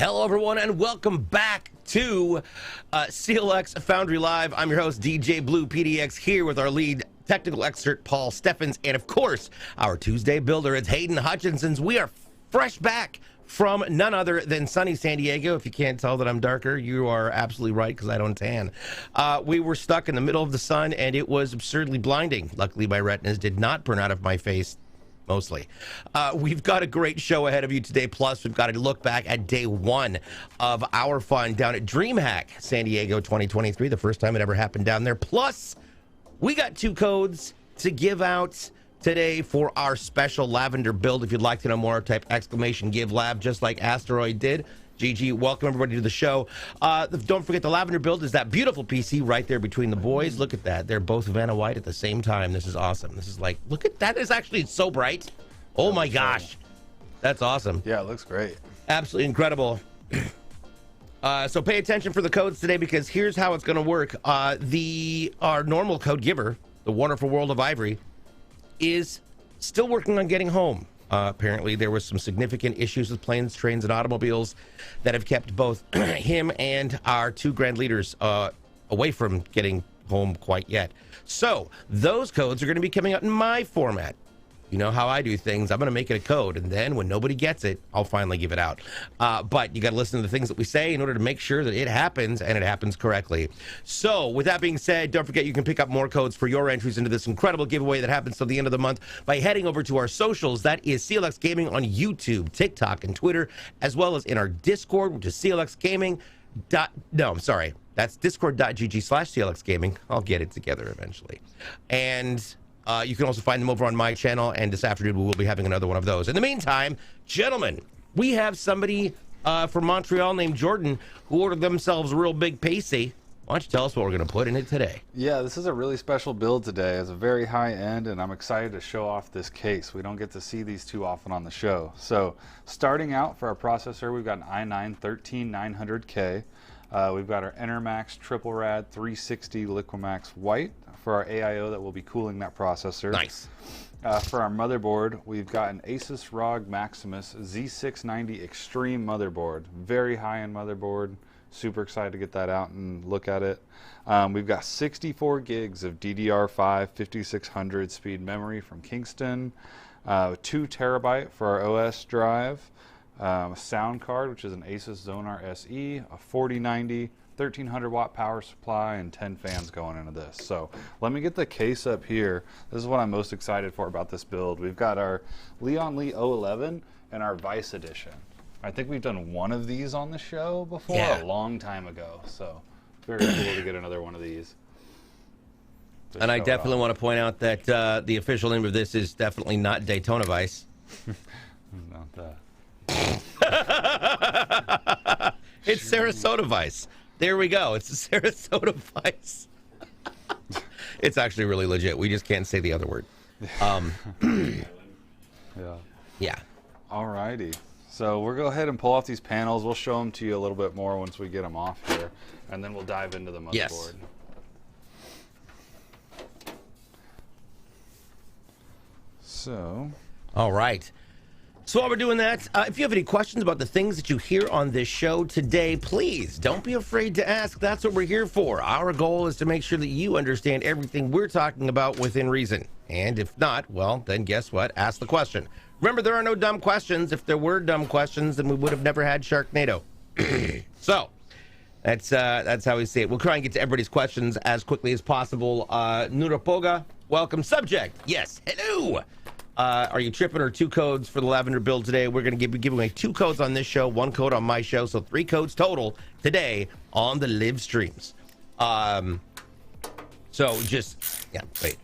Hello, everyone, and welcome back to CLX Foundry Live. I'm your host, DJ BluePDX, here with our lead technical expert, Paul Steffens, and, of course, our Tuesday builder, it's Hayden Hutchinson's. We are fresh back from none other than sunny San Diego. If you can't tell that I'm darker, you are absolutely right, because I don't tan. We were stuck in the middle of the sun, and it was absurdly blinding. Luckily, my retinas did not burn out of my face. Mostly. We've got a great show ahead of you today. Plus, we've got a look back at day one of our fun down at DreamHack San Diego 2023, the first time it ever happened down there. Plus, we got 2 codes to give out today for our special lavender build. If you'd like to know more, type !give lab, just like Asteroid did. GG, welcome everybody to the show. Don't forget, the lavender build is that beautiful PC right there between the boys. Look at that. They're both Vanna White at the same time. This is awesome. This is like, look at that. Is actually so bright. Oh my gosh. That's awesome. Yeah, it looks great. Absolutely incredible. So pay attention for the codes today, because here's how it's going to work. Our normal code giver, the wonderful World of Ivory, is still working on getting home. Apparently there was some significant issues with planes, trains, and automobiles that have kept both him and our 2 grand leaders away from getting home quite yet. So those codes are going to be coming out in my format. You know how I do things. I'm going to make it a code, and then when nobody gets it, I'll finally give it out. But you got to listen to the things that we say in order to make sure that it happens, and it happens correctly. So with that being said, don't forget you can pick up more codes for your entries into this incredible giveaway that happens till the end of the month by heading over to our socials. That is CLX Gaming on YouTube, TikTok, and Twitter, as well as in our Discord, which is CLX Gaming. That's discord.gg/CLX Gaming. I'll get it together eventually. And you can also find them over on my channel, and this afternoon we will be having another one of those. In the meantime, gentlemen, we have somebody from Montreal named Jordan who ordered themselves a real big PC. Why don't you tell us what we're going to put in it today? Yeah, this is a really special build today. It's a very high end, and I'm excited to show off this case. We don't get to see these too often on the show. So starting out for our processor, we've got an i9-13900K. We've got our Enermax Triple Rad 360 Liquimax White for our AIO that will be cooling that processor. Nice. For our motherboard, we've got an ASUS ROG Maximus Z690 Extreme motherboard. Very high-end motherboard. Super excited to get that out and look at it. We've got 64 gigs of DDR5 5600 speed memory from Kingston. 2 terabyte for our OS drive. A sound card, which is an ASUS Zonar SE, a 4090, 1300 watt power supply, and 10 fans going into this. So let me get the case up here. This is what I'm most excited for about this build. We've got our Lian Li 011 and our Vice Edition. I think we've done one of these on the show before, a long time ago. So very cool to get another one of these. And I definitely want to point out that the official name of this is definitely not Daytona Vice. Not that. It's Sarasota Vice. There we go. It's a Sarasota Vice. It's actually really legit. We just can't say the other word. Yeah. Alrighty. So we'll go ahead and pull off these panels. We'll show them to you a little bit more once we get them off here, and then we'll dive into the motherboard. Yes. So. All right. So while we're doing that, if you have any questions about the things that you hear on this show today, please don't be afraid to ask. That's what we're here for. Our goal is to make sure that you understand everything we're talking about within reason. And if not, well, then guess what? Ask the question. Remember, there are no dumb questions. If there were dumb questions, then we would have never had Sharknado. So that's how we see it. We'll try and get to everybody's questions as quickly as possible. Nurapoga, welcome. Subject, yes, hello. Are you tripping, or 2 codes for the lavender build today? We're going to be giving away 2 codes on this show, 1 code on my show, so 3 codes total today on the live streams. So just,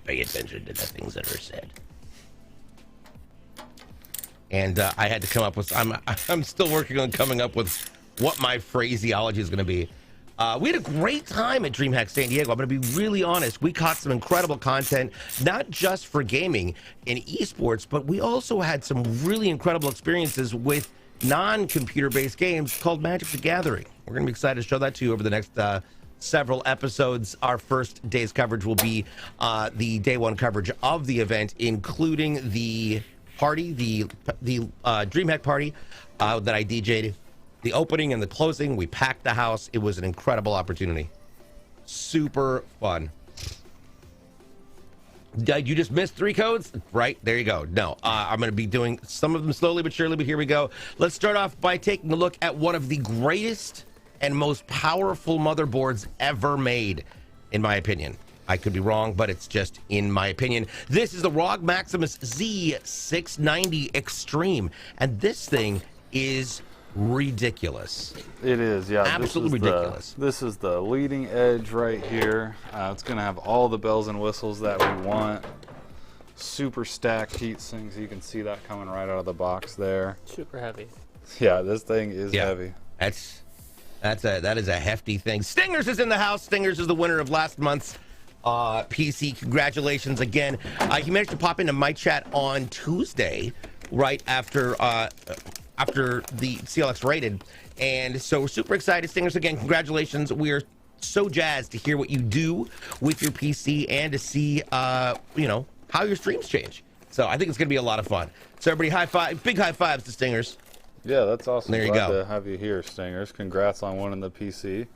pay attention to the things that are said. And I had to come up with, I'm still working on coming up with what my phraseology is going to be. We had a great time at DreamHack San Diego. I'm going to be really honest. We caught some incredible content, not just for gaming and esports, but we also had some really incredible experiences with non-computer-based games called Magic the Gathering. We're going to be excited to show that to you over the next several episodes. Our first day's coverage will be the day one coverage of the event, including the party, the DreamHack party that I DJ'd the opening and the closing. We packed the house. It was an incredible opportunity. Super fun. You just missed 3 codes? Right, there you go. No, I'm going to be doing some of them slowly but surely, but here we go. Let's start off by taking a look at one of the greatest and most powerful motherboards ever made, in my opinion. I could be wrong, but it's just in my opinion. This is the ROG Maximus Z690 Extreme, and this thing is ridiculous. It is, yeah. Absolutely ridiculous. This is the leading edge right here. It's going to have all the bells and whistles that we want. Super stacked heat sinks. You can see that coming right out of the box there. Super heavy. Yeah, this thing is heavy. That is a hefty thing. Stingers is in the house. Stingers is the winner of last month's PC. Congratulations again. He managed to pop into my chat on Tuesday, right after the CLX rated, and so we're super excited. Stingers, again, congratulations. We're so jazzed to hear what you do with your PC and to see you know, how your streams change. So I think it's gonna be a lot of fun. So everybody, high five, big high fives to Stingers. Yeah, that's awesome. There you Glad go. to have you here, Stingers. Congrats on winning the PC.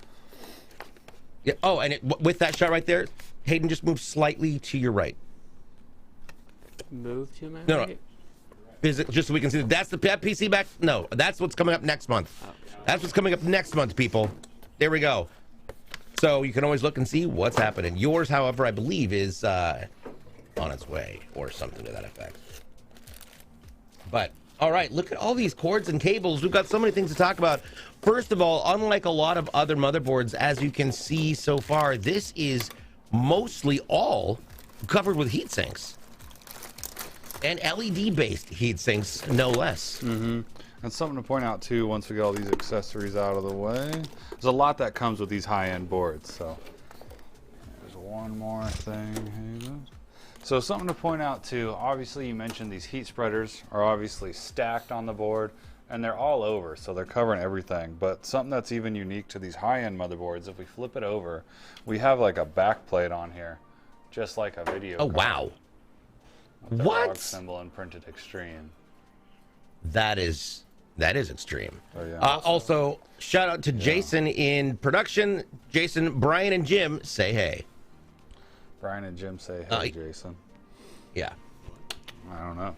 Yeah. Oh, and with that shot right there, Hayden, just move slightly to your right. Move to my No, right? no. Just so we can see that PC back. No, that's what's coming up next month. That's what's coming up next month, people. There we go. So you can always look and see what's happening. Yours, however, I believe is on its way or something to that effect. But all right, look at all these cords and cables. We've got so many things to talk about. First of all, unlike a lot of other motherboards, as you can see so far, this is mostly all covered with heat sinks. And LED-based heat sinks, no less. Mm-hmm. And something to point out, too, once we get all these accessories out of the way, there's a lot that comes with these high-end boards. So there's one more thing. So something to point out, too, obviously you mentioned these heat spreaders are obviously stacked on the board, and they're all over, so they're covering everything. But something that's even unique to these high-end motherboards, if we flip it over, we have like a back plate on here, just like a video card. Wow. The What? ROG symbol and printed extreme. That is extreme. Oh, yeah. Also, shout out to Jason in production. Jason, Brian, and Jim, say hey. Brian and Jim say hey, Jason. Yeah. I don't know.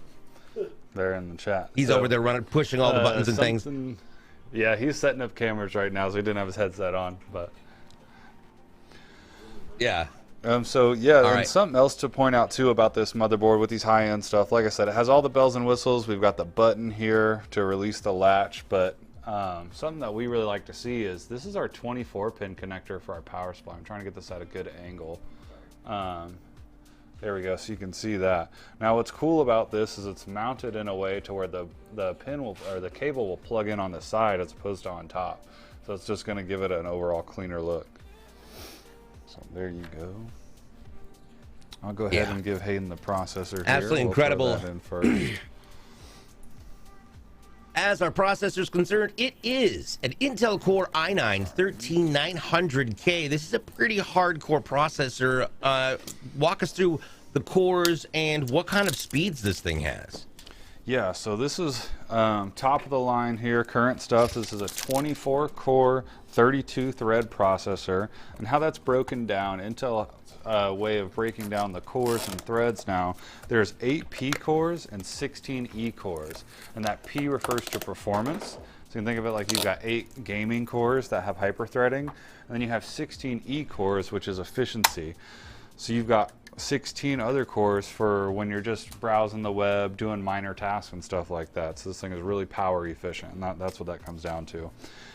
They're in the chat. He's over there pushing all the buttons and things. Yeah, he's setting up cameras right now, so he didn't have his headset on. But yeah. So yeah, and right. something else to point out too about this motherboard with these high-end stuff. Like I said, it has all the bells and whistles. We've got the button here to release the latch, but something that we really like to see is this is our 24-pin connector for our power supply. I'm trying to get this at a good angle. There we go, so you can see that. Now what's cool about this is it's mounted in a way to where the pin will, or the cable will plug in on the side as opposed to on top. So it's just gonna give it an overall cleaner look. So there you go. I'll go ahead and give Hayden the processor here. Absolutely incredible. We'll throw that in first. As our processor is concerned, it is an Intel Core i9-13900K. This is a pretty hardcore processor. Walk us through the cores and what kind of speeds this thing has. Yeah, so this is top of the line here, current stuff. This is a 24-core, 32-thread processor. And how that's broken down, Intel way of breaking down the cores and threads now, there's 8 P cores and 16 E cores. And that P refers to performance. So you can think of it like you've got 8 gaming cores that have hyper-threading, and then you have 16 E cores, which is efficiency. So you've got 16 other cores for when you're just browsing the web, doing minor tasks and stuff like that. So this thing is really power efficient, and that's what that comes down to.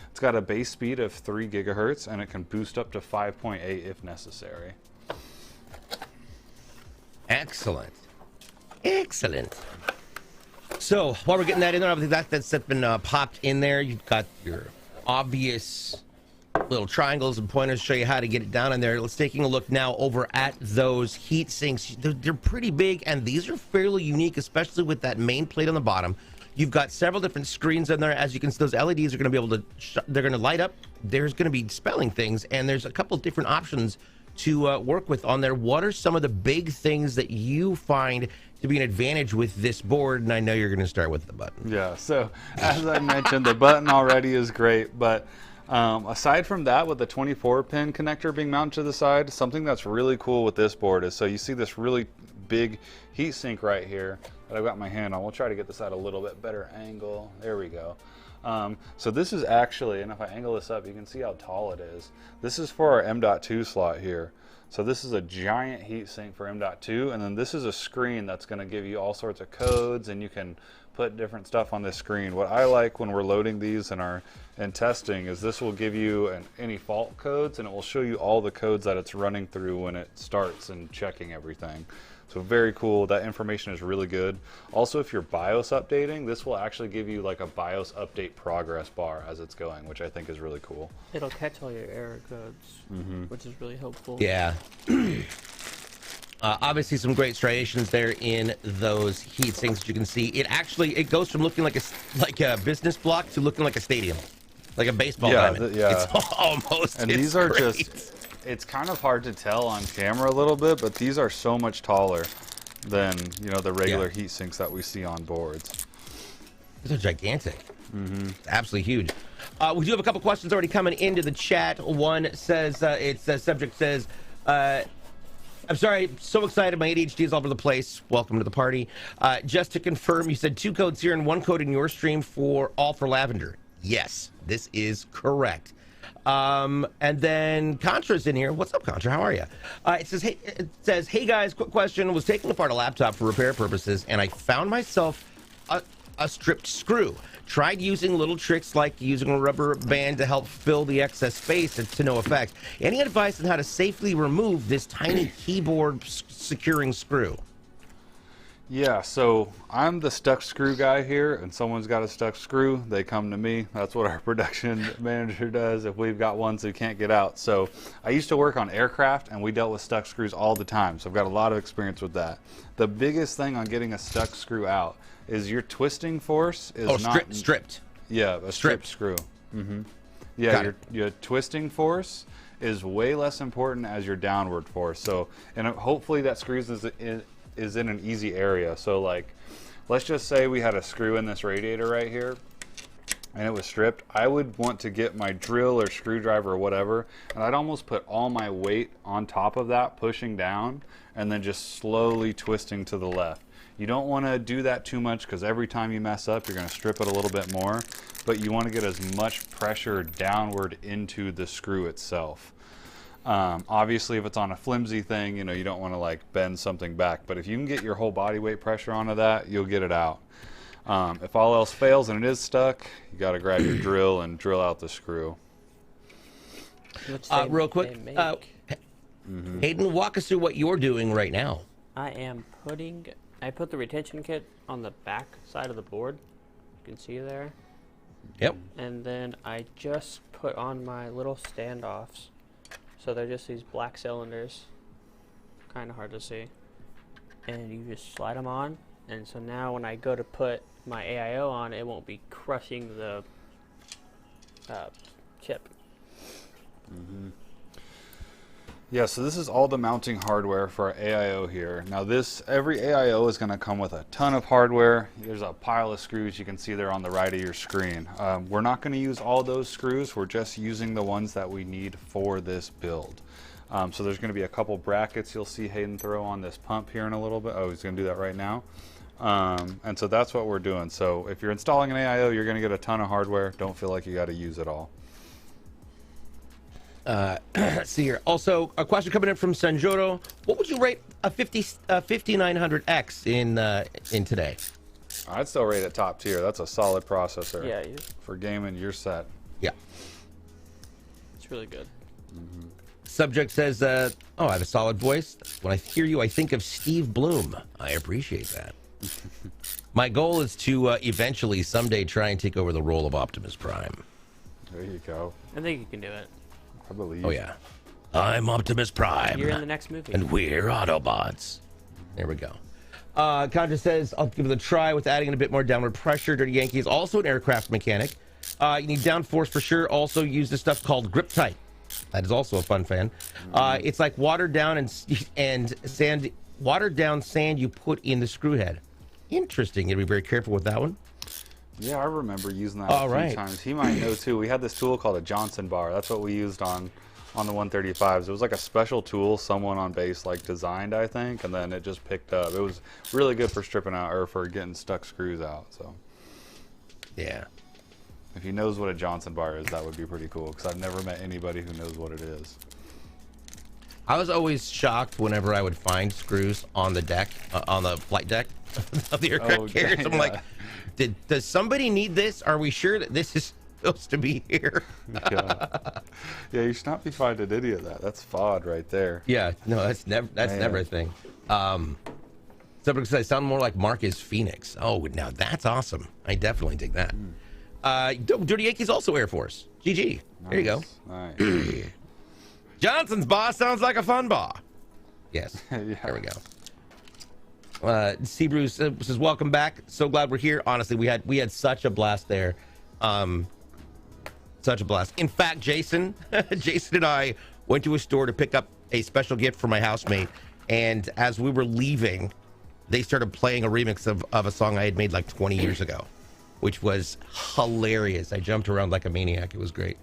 It's got a base speed of 3 gigahertz, and it can boost up to 5.8 if necessary. Excellent. Excellent. So while we're getting that in there, obviously that's been popped in there. You've got your obvious little triangles and pointers to show you how to get it down in there. Let's taking a look now over at those heat sinks. They're pretty big, and these are fairly unique, especially with that main plate on the bottom. You've got several different screens in there. As you can see, those LEDs are going to be able to, they're going to light up. There's going to be spelling things, and there's a couple different options to work with on there. What are some of the big things that you find to be an advantage with this board, and I know you're going to start with the button. Yeah, so as I mentioned, the button already is great, but aside from that, with the 24-pin connector being mounted to the side, something that's really cool with this board is, so you see this really big heatsink right here that I've got my hand on. We'll try to get this at a little bit better angle. There we go. So this is actually, and if I angle this up, you can see how tall it is. This is for our M.2 slot here. So this is a giant heatsink for M.2, and then this is a screen that's going to give you all sorts of codes, and you can put different stuff on this screen. What I like when we're loading these and testing is this will give you any fault codes, and it will show you all the codes that it's running through when it starts and checking everything. So very cool. That information is really good. Also, if you're BIOS updating, this will actually give you like a BIOS update progress bar as it's going, which I think is really cool. It'll catch all your error codes, which is really helpful. Yeah. Obviously, some great striations there in those heat sinks. As you can see, it goes from looking like a business block to looking like a stadium, like a baseball diamond. Yeah. It's almost. And these are just. It's kind of hard to tell on camera a little bit, but these are so much taller than the regular heat sinks that we see on boards. These are gigantic. Absolutely huge. We do have a couple questions already coming into the chat. One says, subject says, I'm sorry, so excited. My ADHD is all over the place. Welcome to the party. Just to confirm, you said 2 codes here and 1 code in your stream for lavender. Yes, this is correct. And then Contra's in here. What's up, Contra? How are you? It says, hey guys, quick question. Was taking apart a laptop for repair purposes, and I found myself a stripped screw. Tried using little tricks like using a rubber band to help fill the excess space to no effect. Any advice on how to safely remove this tiny keyboard securing screw? Yeah, so I'm the stuck screw guy here, and someone's got a stuck screw, they come to me. That's what our production manager does if we've got ones who can't get out. So I used to work on aircraft, and we dealt with stuck screws all the time, so I've got a lot of experience with that. The biggest thing on getting a stuck screw out is your twisting force is stripped. Yeah, a stripped screw. Yeah, your twisting force is way less important as your downward force. So, and hopefully that screw is in an easy area. So like, let's just say we had a screw in this radiator right here and it was stripped. I would want to get my drill or screwdriver or whatever, and I'd almost put all my weight on top of that, pushing down, and then just slowly twisting to the left. You don't want to do that too much because every time you mess up, you're going to strip it a little bit more, but you want to get as much pressure downward into the screw itself. Obviously, if it's on a flimsy thing, you don't want to like bend something back, but if you can get your whole body weight pressure onto that, you'll get it out. If all else fails and it is stuck, you got to grab your drill and drill out the screw. Real quick, Hayden, walk us through what you're doing right now. I put the retention kit on the back side of the board. You can see there. Yep. And then I just put on my little standoffs. So they're just these black cylinders. Kind of hard to see. And you just slide them on. And so now when I go to put my AIO on, it won't be crushing the chip. Yeah, so this is all the mounting hardware for our AIO here. Now every AIO is going to come with a ton of hardware. There's a pile of screws you can see there on the right of your screen. We're not going to use all those screws. We're just using the ones that we need for this build. So there's going to be a couple brackets you'll see Hayden throw on this pump here in a little bit. Oh, he's going to do that right now. And so that's what we're doing. So if you're installing an AIO, you're going to get a ton of hardware. Don't feel like you got to use it all. Let's see here. Also, a question coming in from Sanjuro. What would you rate a 5900X in today? I'd still rate it top tier. That's a solid processor. Yeah. For gaming, you're set. Yeah. It's really good. Subject says, oh, I have a solid voice. When I hear you, I think of Steve Bloom. I appreciate that. My goal is to eventually someday try and take over the role of Optimus Prime. There you go. I think you can do it. I believe. Oh, yeah. I'm Optimus Prime. You're in the next movie. And we're Autobots. There we go. Conja says, I'll give it a try with adding in a bit more downward pressure. Dirty Yankee is also an aircraft mechanic. You need downforce for sure. Also use this stuff called Grip Tight. That is also a fun fan. It's like watered down and sand watered down sand you put in the screw head. Interesting. You'd be very careful with that one. Yeah, I remember using that a few times. He might know too. We had this tool called a Johnson bar. That's what we used on the 135s. It was like a special tool someone on base like designed, I think, and then it just picked up. It was really good for stripping out or for getting stuck screws out. So yeah, if he knows what a Johnson bar is, that would be pretty cool, because I've never met anybody who knows what it is. I was always shocked whenever I would find screws on the deck, on the flight deck of the aircraft carriers. I'm like, does somebody need this? Are we sure that this is supposed to be here? Yeah, you should not be finding any of that. That's FOD right there. Yeah, no, that's never a thing. So because I sound more like Marcus Phoenix. Oh, now that's awesome. I definitely dig that. Dirty Yankees also Air Force. GG. Nice. There you go. Nice. Johnson's bar sounds like a fun bar. Yes. Yeah. There we go. C. Bruce says, welcome back. So glad we're here. Honestly, we had such a blast there. Such a blast. In fact, Jason and I went to a store to pick up a special gift for my housemate. And as we were leaving, they started playing a remix of a song I had made like 20 years ago, which was hilarious. I jumped around like a maniac. It was great.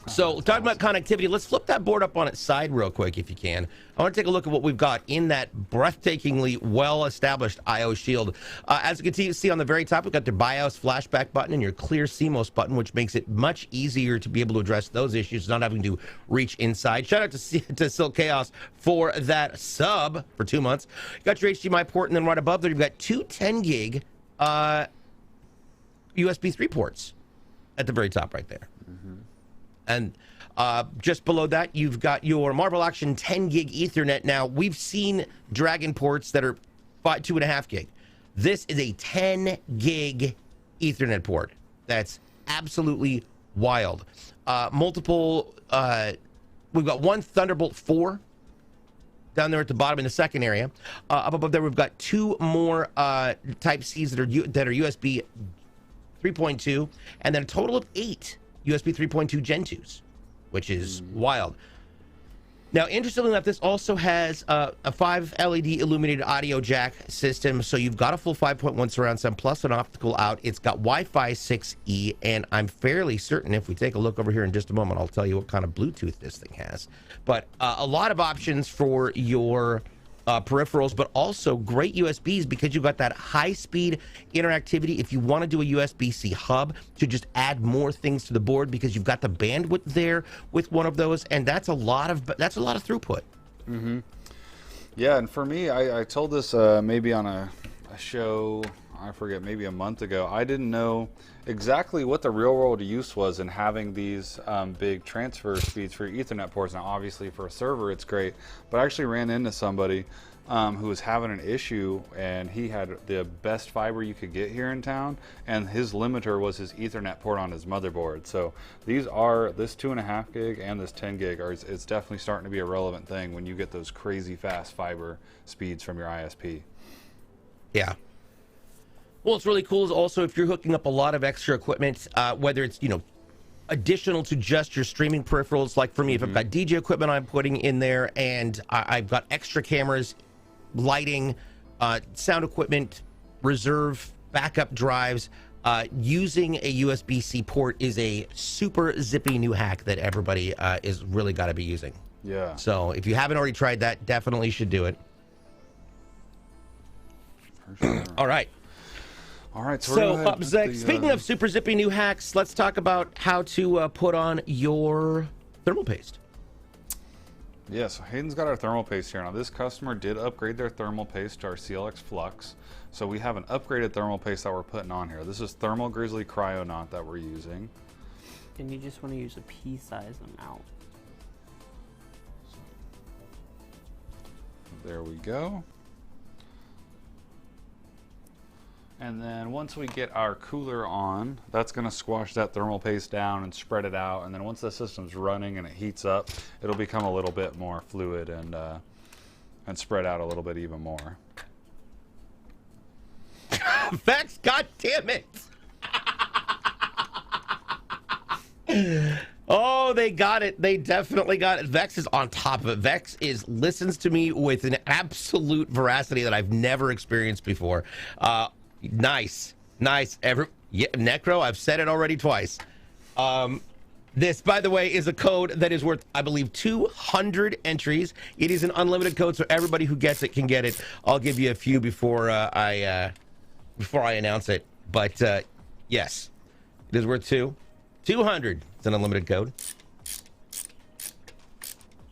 So talking about connectivity, let's flip that board up on its side real quick if you can. I want to take a look at what we've got in that breathtakingly well-established IO shield. As you can see on the very top, we've got the BIOS flashback button and your clear CMOS button, which makes it much easier to be able to address those issues, not having to reach inside. Shout out to Silk Chaos for that sub for 2 months. You got your HDMI port, and then right above there, you've got two 10-gig USB 3 ports at the very top right there. And just below that, you've got your Marvel Action 10 gig Ethernet. Now, we've seen Dragon ports that are 2.5 gig. This is a 10 gig Ethernet port. That's absolutely wild. Multiple, we've got one Thunderbolt 4 down there at the bottom in the second area. Up above there, we've got two more Type Cs that are USB 3.2, and then a total of 8 USB 3.2 Gen 2s, which is wild. Now, interestingly enough, this also has a 5 LED illuminated audio jack system, so you've got a full 5.1 surround sound plus an optical out. It's got Wi-Fi 6E, and I'm fairly certain if we take a look over here in just a moment, I'll tell you what kind of Bluetooth this thing has. But a lot of options for your peripherals, but also great USBs because you've got that high-speed interactivity. If you want to do a USB-C hub to just add more things to the board, because you've got the bandwidth there with one of those, and that's a lot of throughput. Yeah, and for me, I told this maybe on a show, I forget, maybe a month ago. I didn't know exactly what the real-world use was in having these big transfer speeds for your Ethernet ports. Now, obviously, for a server, it's great, but I actually ran into somebody who was having an issue, and he had the best fiber you could get here in town, and his limiter was his Ethernet port on his motherboard. So this 2.5 gig and this 10 gig it's definitely starting to be a relevant thing when you get those crazy fast fiber speeds from your ISP. Yeah. Well, what's really cool is also if you're hooking up a lot of extra equipment, whether it's, additional to just your streaming peripherals, like for me, if I've got DJ equipment I'm putting in there, and I've got extra cameras, lighting, sound equipment, reserve, backup drives, using a USB-C port is a super zippy new hack that everybody is really got to be using. Yeah. So if you haven't already tried that, definitely should do it. For sure. All right. All right, so up next, speaking of super zippy new hacks, let's talk about how to put on your thermal paste. Yeah, so Hayden's got our thermal paste here. Now, this customer did upgrade their thermal paste to our CLX Flux. So we have an upgraded thermal paste that we're putting on here. This is Thermal Grizzly Cryonaut that we're using. And you just want to use a pea-size amount. There we go. And then once we get our cooler on, that's going to squash that thermal paste down and spread it out. And then once the system's running and it heats up, it'll become a little bit more fluid and spread out a little bit even more. Vex, God damn it! Oh, they got it. They definitely got it. Vex is on top of it. Vex listens to me with an absolute veracity that I've never experienced before. Nice. Necro, I've said it already twice. This, by the way, is a code that is worth, I believe, 200 entries. It is an unlimited code, so everybody who gets it can get it. I'll give you a few before I announce it. But yes, it is worth 200. It's an unlimited code.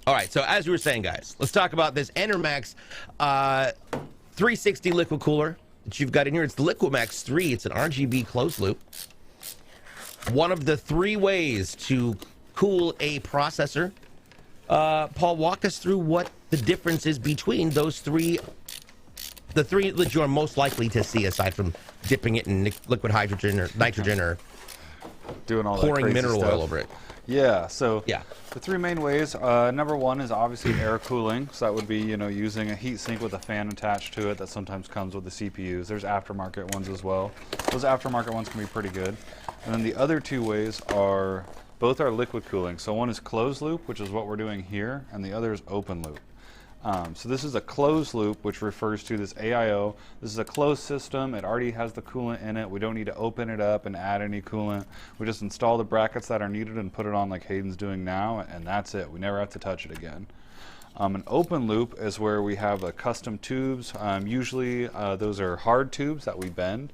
All right, so as we were saying, guys, let's talk about this Enermax 360 liquid cooler that you've got in here. It's the LiquidMax 3. It's an RGB closed loop. One of the 3 ways to cool a processor. Paul, walk us through what the difference is between those 3. The 3 that you're most likely to see, aside from dipping it in liquid hydrogen or nitrogen or doing all pouring that mineral stuff. oil over it. Yeah, so yeah, the 3 main ways. Number 1 is obviously air cooling. So that would be, using a heat sink with a fan attached to it that sometimes comes with the CPUs. There's aftermarket ones as well. Those aftermarket ones can be pretty good. And then the other 2 ways are, both are liquid cooling. So one is closed loop, which is what we're doing here, and the other is open loop. So this is a closed loop, which refers to this AIO. This is a closed system. It already has the coolant in it. We don't need to open it up and add any coolant. We just install the brackets that are needed and put it on like Hayden's doing now, and that's it. We never have to touch it again. An open loop is where we have custom tubes. Usually those are hard tubes that we bend.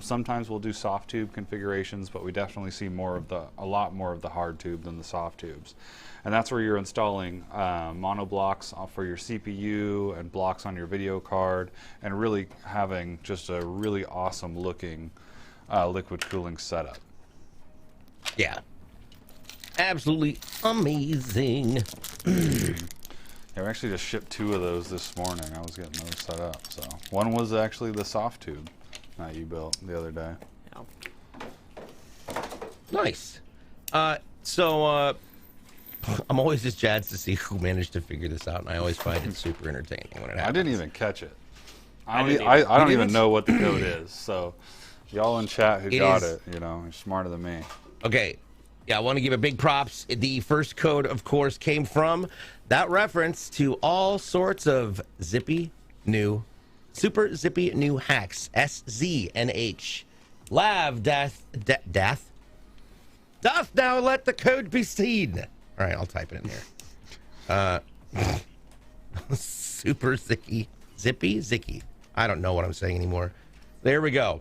Sometimes we'll do soft tube configurations, but we definitely see a lot more of the hard tube than the soft tubes. And that's where you're installing mono blocks for your CPU and blocks on your video card, and really having just a really awesome looking liquid cooling setup. Yeah, absolutely amazing. Yeah, we actually just shipped 2 of those this morning. I was getting those set up. So one was actually the soft tube that you built the other day. Yeah. Nice. So I'm always just jazzed to see who managed to figure this out, and I always find it super entertaining when it happens. I didn't even catch it. I don't even know what the code is. So y'all in chat who got it, you're smarter than me. Okay. Yeah, I want to give a big props. The first code, of course, came from that reference to all sorts of super zippy new hacks. SZNH. Lav doth now let the code be seen. All right, I'll type it in here. Super zicky. I don't know what I'm saying anymore. There we go.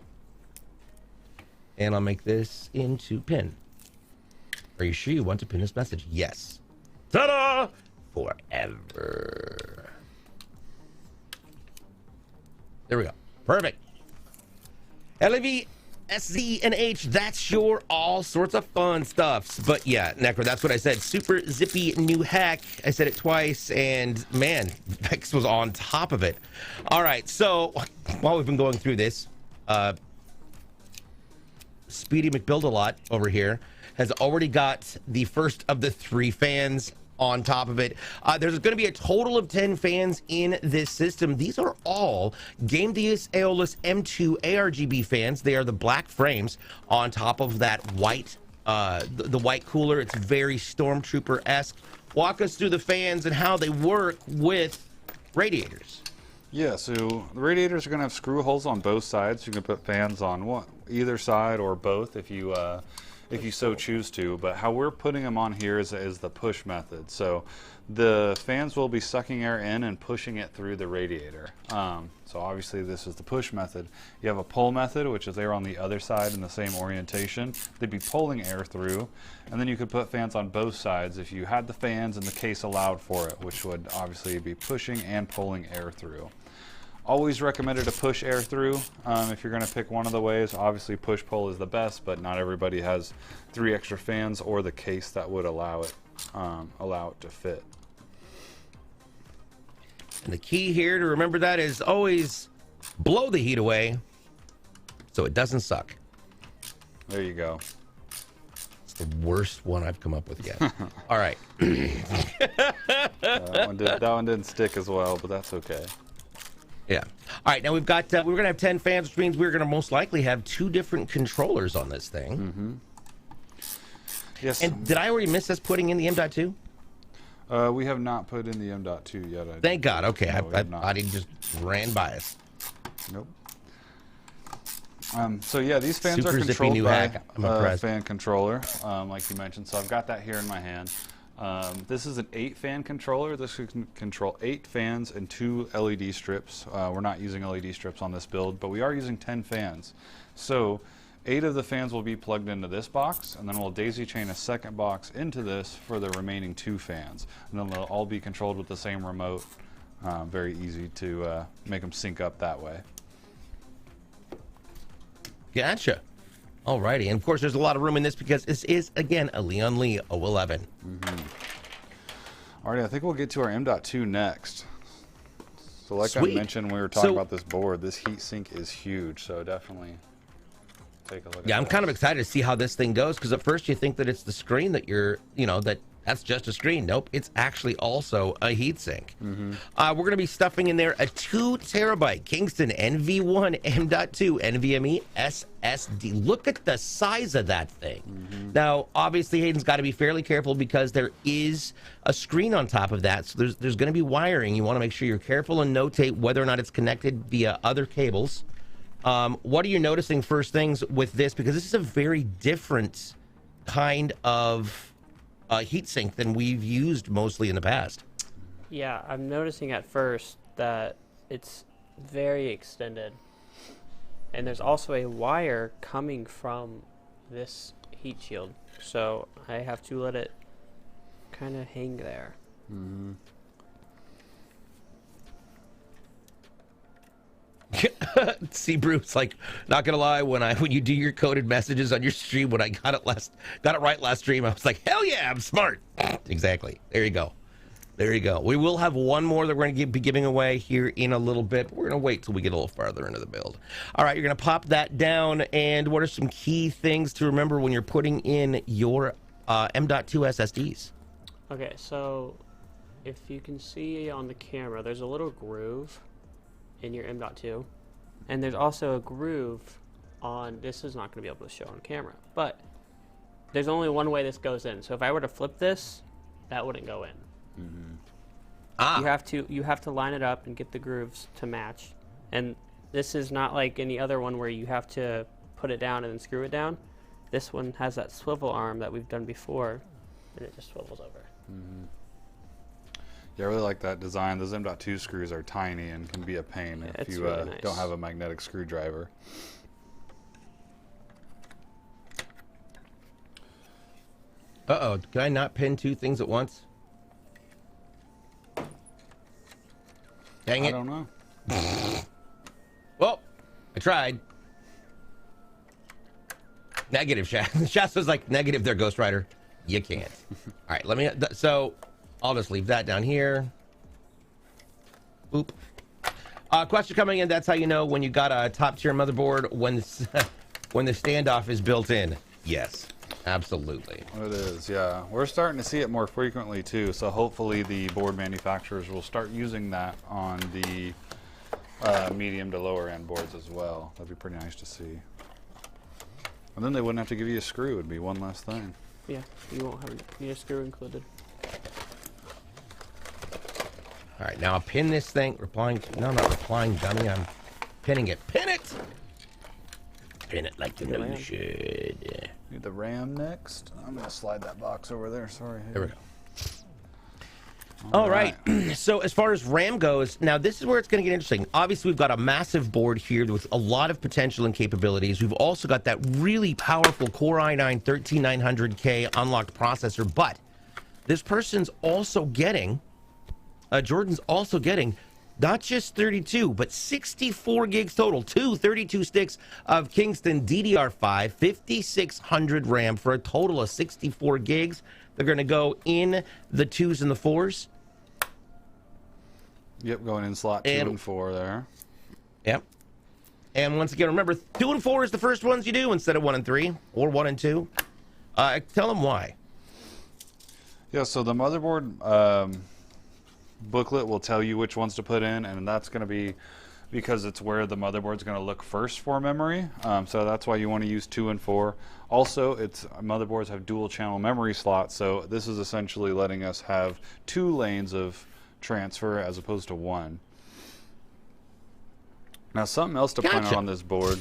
And I'll make this into pin. Are you sure you want to pin this message? Yes. Ta-da! Forever. There we go. Perfect. LAV, SZ, and H, that's your all sorts of fun stuffs. But yeah, Necro, that's what I said. Super zippy new hack. I said it twice, and man, Vex was on top of it. All right, so while we've been going through this, Speedy McBuild-A-Lot over here has already got the first of the 3 fans on top of it. There's going to be a total of 10 fans in this system. These are all GameDeus AEOLUS M2 ARGB fans. They are the black frames on top of that white, the white cooler. It's very Stormtrooper-esque. Walk us through the fans and how they work with radiators. Yeah, so the radiators are going to have screw holes on both sides. You can put fans on either side or both if you so choose to. But how we're putting them on here is the push method. So the fans will be sucking air in and pushing it through the radiator. So obviously this is the push method. You have a pull method, which is there on the other side in the same orientation. They'd be pulling air through. And then you could put fans on both sides if you had the fans and the case allowed for it, which would obviously be pushing and pulling air through. Always recommended to push air through if you're going to pick one of the ways. Obviously push-pull is the best, but not everybody has 3 extra fans or the case that would allow it to fit. And the key here to remember that is always blow the heat away so it doesn't suck. There you go. It's the worst one I've come up with yet. All right. That one didn't stick as well, but that's okay. Yeah. All right. Now we've got, we're going to have 10 fans, which means we're going to most likely have 2 different controllers on this thing. Yes. And did I already miss us putting in the M.2? We have not put in the M.2 yet. Thank God. Okay, No, we have I not. just ran by us. Nope. So yeah, these fans Super are zippy controlled new by hack. I'm a impressed. fan controller, like you mentioned. So I've got that here in my hand. This is an 8-fan controller. This can control 8 fans and 2 LED strips. We're not using LED strips on this build, but we are using 10 fans. So 8 of the fans will be plugged into this box, and then we'll daisy chain a second box into this for the remaining 2 fans. And then they'll all be controlled with the same remote. Very easy to make them sync up that way. Gotcha. Alrighty, and of course there's a lot of room in this because this is, again, a Lian Li 011. Alrighty, I think we'll get to our M.2 next. So like Sweet. I mentioned when we were talking about this board, this heat sink is huge, so definitely take a look at Yeah, I'm kind of excited to see how this thing goes, because at first you think that it's the screen that you're, that's just a screen. Nope, it's actually also a heatsink. We're going to be stuffing in there a 2 terabyte Kingston NV1 M.2 NVMe SSD. Look at the size of that thing. Now, obviously, Hayden's got to be fairly careful because there is a screen on top of that, so there's going to be wiring. You want to make sure you're careful and notate whether or not it's connected via other cables. What are you noticing first things with this? Because this is a very different kind of heatsink than we've used mostly in the past. Yeah, I'm noticing at first that it's very extended. And there's also a wire coming from this heat shield. So I have to let it kind of hang there. See, Bruce, like, not gonna lie, when you do your coded messages on your stream, when I got it right last stream, I was like, hell yeah, I'm smart. Exactly. There you go. There you go. We will have one more that we're going to be giving away here in a little bit, but we're going to wait till we get a little farther into the build. All right, you're going to pop that down, and what are some key things to remember when you're putting in your M.2 SSDs? Okay, so if you can see on the camera, there's a little groove in your M.2, and there's also a groove on, this is not going to be able to show on camera, but there's only one way this goes in. So if I were to flip this, that wouldn't go in. You have to line it up and get the grooves to match. And this is not like any other one where you have to put it down and then screw it down. This one has that swivel arm that we've done before, and it just swivels over. Yeah, I really like that design. Those M.2 screws are tiny and can be a pain if you really nice. don't have a magnetic screwdriver. Uh-oh, can I not pin 2 things at once? Dang it. I don't know. Well, I tried. Negative, Shasta's like, negative there, Ghost Rider. You can't. All right, let me, so I'll just leave that down here. Boop. Question coming in, that's how you know when you got a top tier motherboard, when the standoff is built in. Yes, absolutely. It is, yeah. We're starting to see it more frequently too, so hopefully the board manufacturers will start using that on the medium to lower end boards as well. That'd be pretty nice to see. And then they wouldn't have to give you a screw, it'd be one less thing. Yeah, you won't need a screw included. All right, now I'll pin this thing. No, not replying, dummy. I'm pinning it. Pin it! Pin it like you know you should. Need the RAM next. I'm going to slide that box over there. Sorry. There we go. All right. So as far as RAM goes, now this is where it's going to get interesting. Obviously, we've got a massive board here with a lot of potential and capabilities. We've also got that really powerful Core i9 13900K unlocked processor, but this person's also getting, Jordan's also getting not just 32, but 64 gigs total. 32 sticks of Kingston DDR5, 5600 RAM for a total of 64 gigs. They're going to go in the 2s and the 4s. Yep, going in slot 2 and 4 there. Yep. And once again, remember, 2 and 4 is the first ones you do instead of 1 and 3 or 1 and 2. Tell them why. Yeah, so the motherboard booklet will tell you which ones to put in, and that's going to be because it's where the motherboard's going to look first for memory. So that's why you want to use 2 and 4. Also, motherboards have dual channel memory slots, so this is essentially letting us have 2 lanes of transfer as opposed to 1. Now, something else to point out on this board.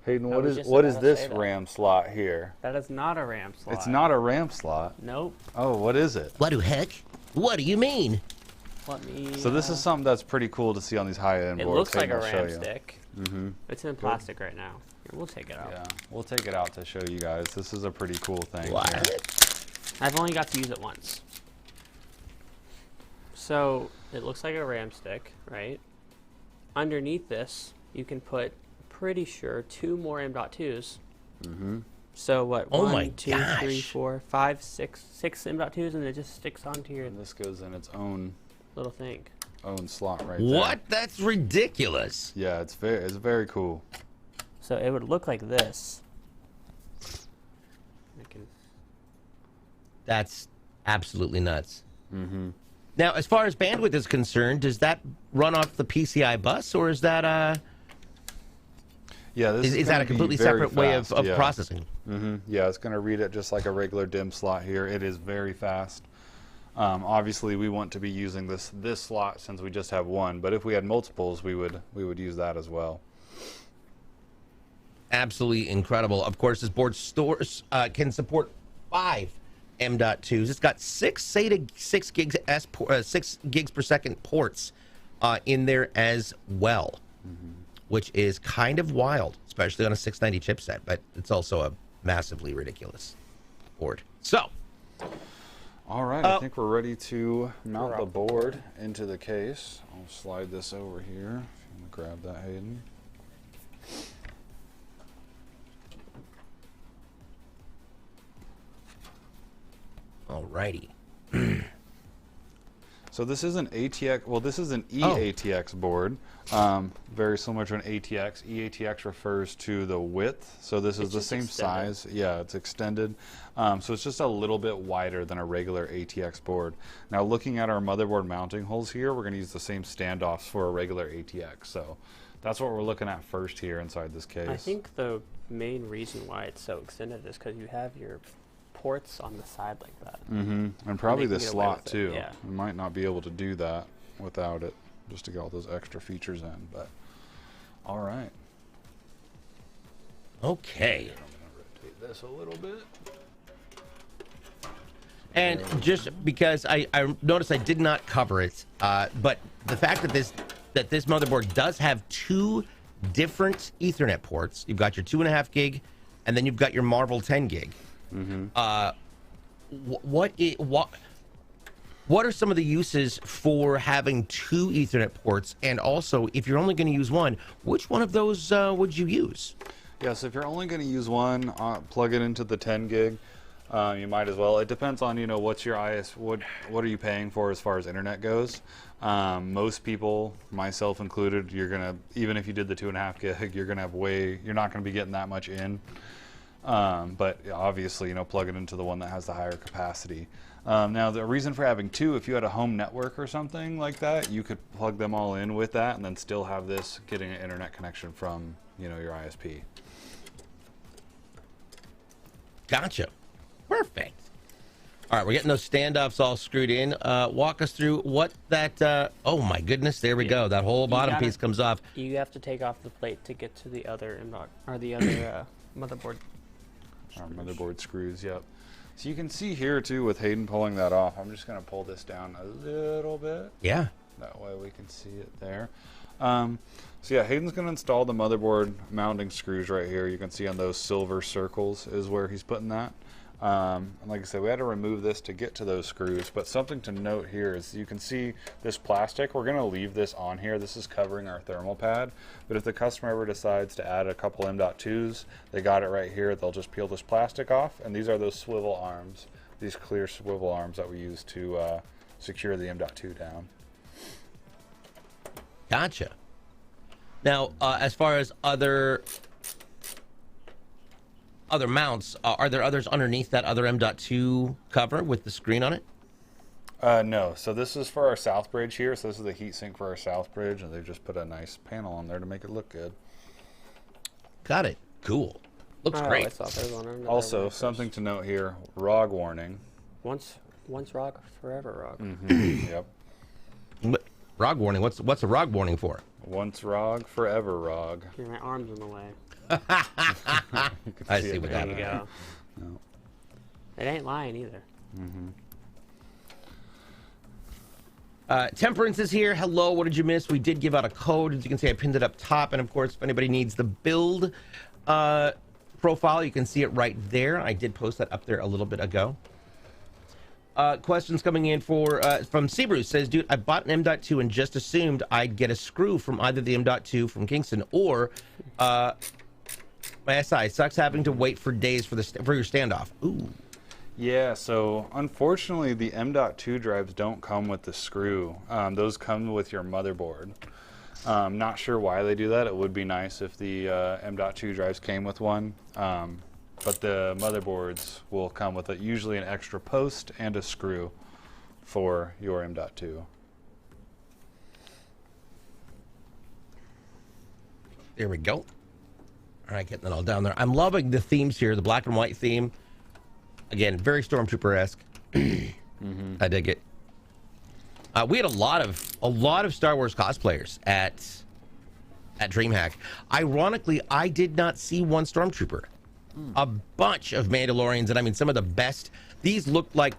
Hayden, what is this RAM slot here? That is not a RAM slot. It's not a RAM slot. Nope. Oh, what is it? What the heck? What do you mean? Let me. So this is something that's pretty cool to see on these high-end boards. It looks like Hayden a will show RAM you. stick. It's in plastic right now. Here, we'll take it out. Yeah, we'll take it out to show you guys. This is a pretty cool thing. What? Here. I've only got to use it once. So it looks like a RAM stick, right? Underneath this, you can put, pretty sure, 2 more M.2s. So what? Oh 1, my 2, gosh. 3, 4, 5, 6 M.2s, and it just sticks onto your And this goes in its own little thing. slot right there. What? That's ridiculous. Yeah, it's very cool. So it would look like this. That's absolutely nuts. Now, as far as bandwidth is concerned, does that run off the PCI bus, or is that Yeah, this is that gonna a be completely very separate way of fast, yeah. processing? Yeah, it's going to read it just like a regular DIMM slot here. It is very fast. Obviously, we want to be using this slot since we just have one. But if we had multiples, we would use that as well. Absolutely incredible. Of course, this board can support 5 M.2s. It's got 6 SATA 6 gigs per second ports in there as well, which is kind of wild, especially on a 690 chipset. But it's also a massively ridiculous board. So, all right, I think we're ready to mount the board into the case. I'll slide this over here. If you want to grab that, Hayden. alrighty. So this is an ATX, well, this is an EATX board, very similar to an ATX. EATX refers to the width, so this is the same extended. size. Yeah, it's extended. So it's just a little bit wider than a regular ATX board. Now looking at our motherboard mounting holes here, we're going to use the same standoffs for a regular ATX. So that's what we're looking at first here inside this case. I think the main reason why it's so extended is because you have your ports on the side like that. And probably the they can get away slot with it, too. yeah. We might not be able to do that without it, just to get all those extra features in. But all right. Okay. I'm gonna rotate this a little bit. And just because I noticed I did not cover it, but the fact that this motherboard does have 2 different Ethernet ports. You've got your 2.5 gig, and then you've got your Marvel 10 gig. What are some of the uses for having 2 Ethernet ports? And also, if you're only going to use one, which one of those would you use? Yeah, so if you're only going to use one, plug it into the 10 gig. You might as well. It depends on, you know, what's your what are you paying for as far as internet goes. Most people, myself included, you're gonna, even if you did the 2.5 gig, you're gonna have you're not gonna be getting that much in. But obviously, you know, plug it into the one that has the higher capacity. Now, the reason for having 2, if you had a home network or something like that, you could plug them all in with that and then still have this getting an internet connection from, you know, your ISP. Gotcha. Perfect. All right, we're getting those standoffs all screwed in. Walk us through what that, oh my goodness, there we go. That whole bottom piece comes off. You have to take off the plate to get to the other motherboard. Our motherboard screws, yep. So you can see here too with Hayden pulling that off. I'm just going to pull this down a little bit. Yeah. That way we can see it there. So yeah, Hayden's going to install the motherboard mounting screws right here. You can see on those silver circles is where he's putting that. And like I said, we had to remove this to get to those screws, but something to note here is you can see this plastic. We're going to leave this on here. This is covering our thermal pad, but if the customer ever decides to add a couple M.2s, they got it right here. They'll just peel this plastic off, and these are those swivel arms, these clear swivel arms that we use to secure the M.2 down. Gotcha. Now, as far as other mounts, are there others underneath that other M.2 cover with the screen on it? No, so this is for our south bridge here. So this is the heat sink for our south bridge, and they've just put a nice panel on there to make it look good. Got it. Cool. Looks great. I thought there was one under there Also, first. something to note here, ROG warning. Once ROG, forever ROG. Yep. ROG warning. What's a ROG warning for? Once ROG, forever ROG. Here, my arm's in the way. I see what There that you means. go. No. It ain't lying either. Temperance is here. Hello, what did you miss? We did give out a code. As you can see, I pinned it up top. And of course, if anybody needs the build profile, you can see it right there. I did post that up there a little bit ago. Questions coming in from Seabruce. Says, dude, I bought an M.2 and just assumed I'd get a screw from either the M.2 from Kingston or my SI. Sucks having to wait for days for your standoff. Ooh. Yeah, so unfortunately the M.2 drives don't come with the screw. Those come with your motherboard. Not sure why they do that. It would be nice if the M.2 drives came with one. But the motherboards will come with usually an extra post and a screw for your M.2. There we go. All right, getting it all down there. I'm loving the themes here, the black and white theme. Again, very Stormtrooper-esque. I dig it. We had a lot of Star Wars cosplayers at DreamHack. Ironically, I did not see one Stormtrooper. A bunch of Mandalorians, and I mean some of the best. These looked like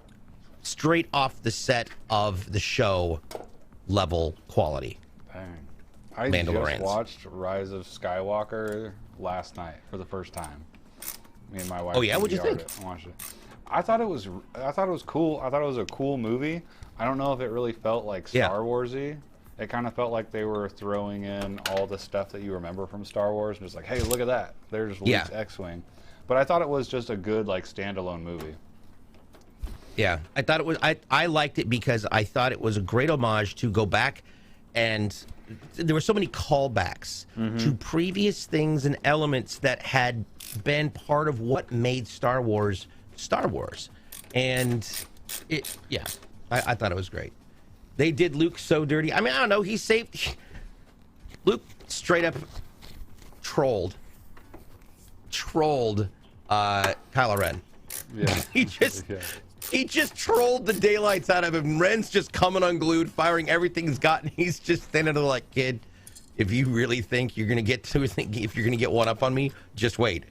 straight off the set of the show level quality. Dang. I just watched Rise of Skywalker last night for the first time. Me and my wife. Oh yeah, what'd you think? Watched it. I thought it was cool. I thought it was a cool movie. I don't know if it really felt like Star Warsy. It kind of felt like they were throwing in all the stuff that you remember from Star Wars, and just like, hey, look at that. There's Luke's X-wing. But I thought it was just a good like standalone movie. Yeah, I thought it was. I liked it because I thought it was a great homage to go back, and there were so many callbacks to previous things and elements that had been part of what made Star Wars, and I thought it was great. They did Luke so dirty. I mean, I don't know. He saved Luke. Straight up trolled Kylo Ren. Yeah. He just trolled the daylights out of him. Ren's just coming unglued, firing everything he's got, and he's just standing there like, kid, if you really think you're gonna get one up on me, just wait.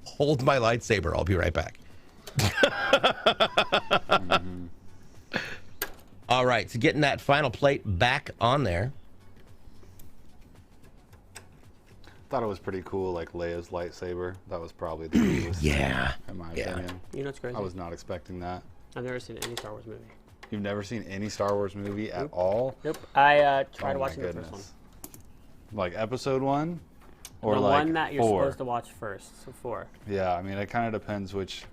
Hold my lightsaber. I'll be right back. All right, so getting that final plate back on there. Thought it was pretty cool, like Leia's lightsaber. That was probably the coolest. In my opinion. You know what's crazy? I was not expecting that. I've never seen any Star Wars movie. You've never seen any Star Wars movie at all? Nope. I tried Oh my watching the first one. goodness. Like episode 1? Or The like one that you're 4? supposed to watch first, so 4. Yeah, I mean, it kind of depends which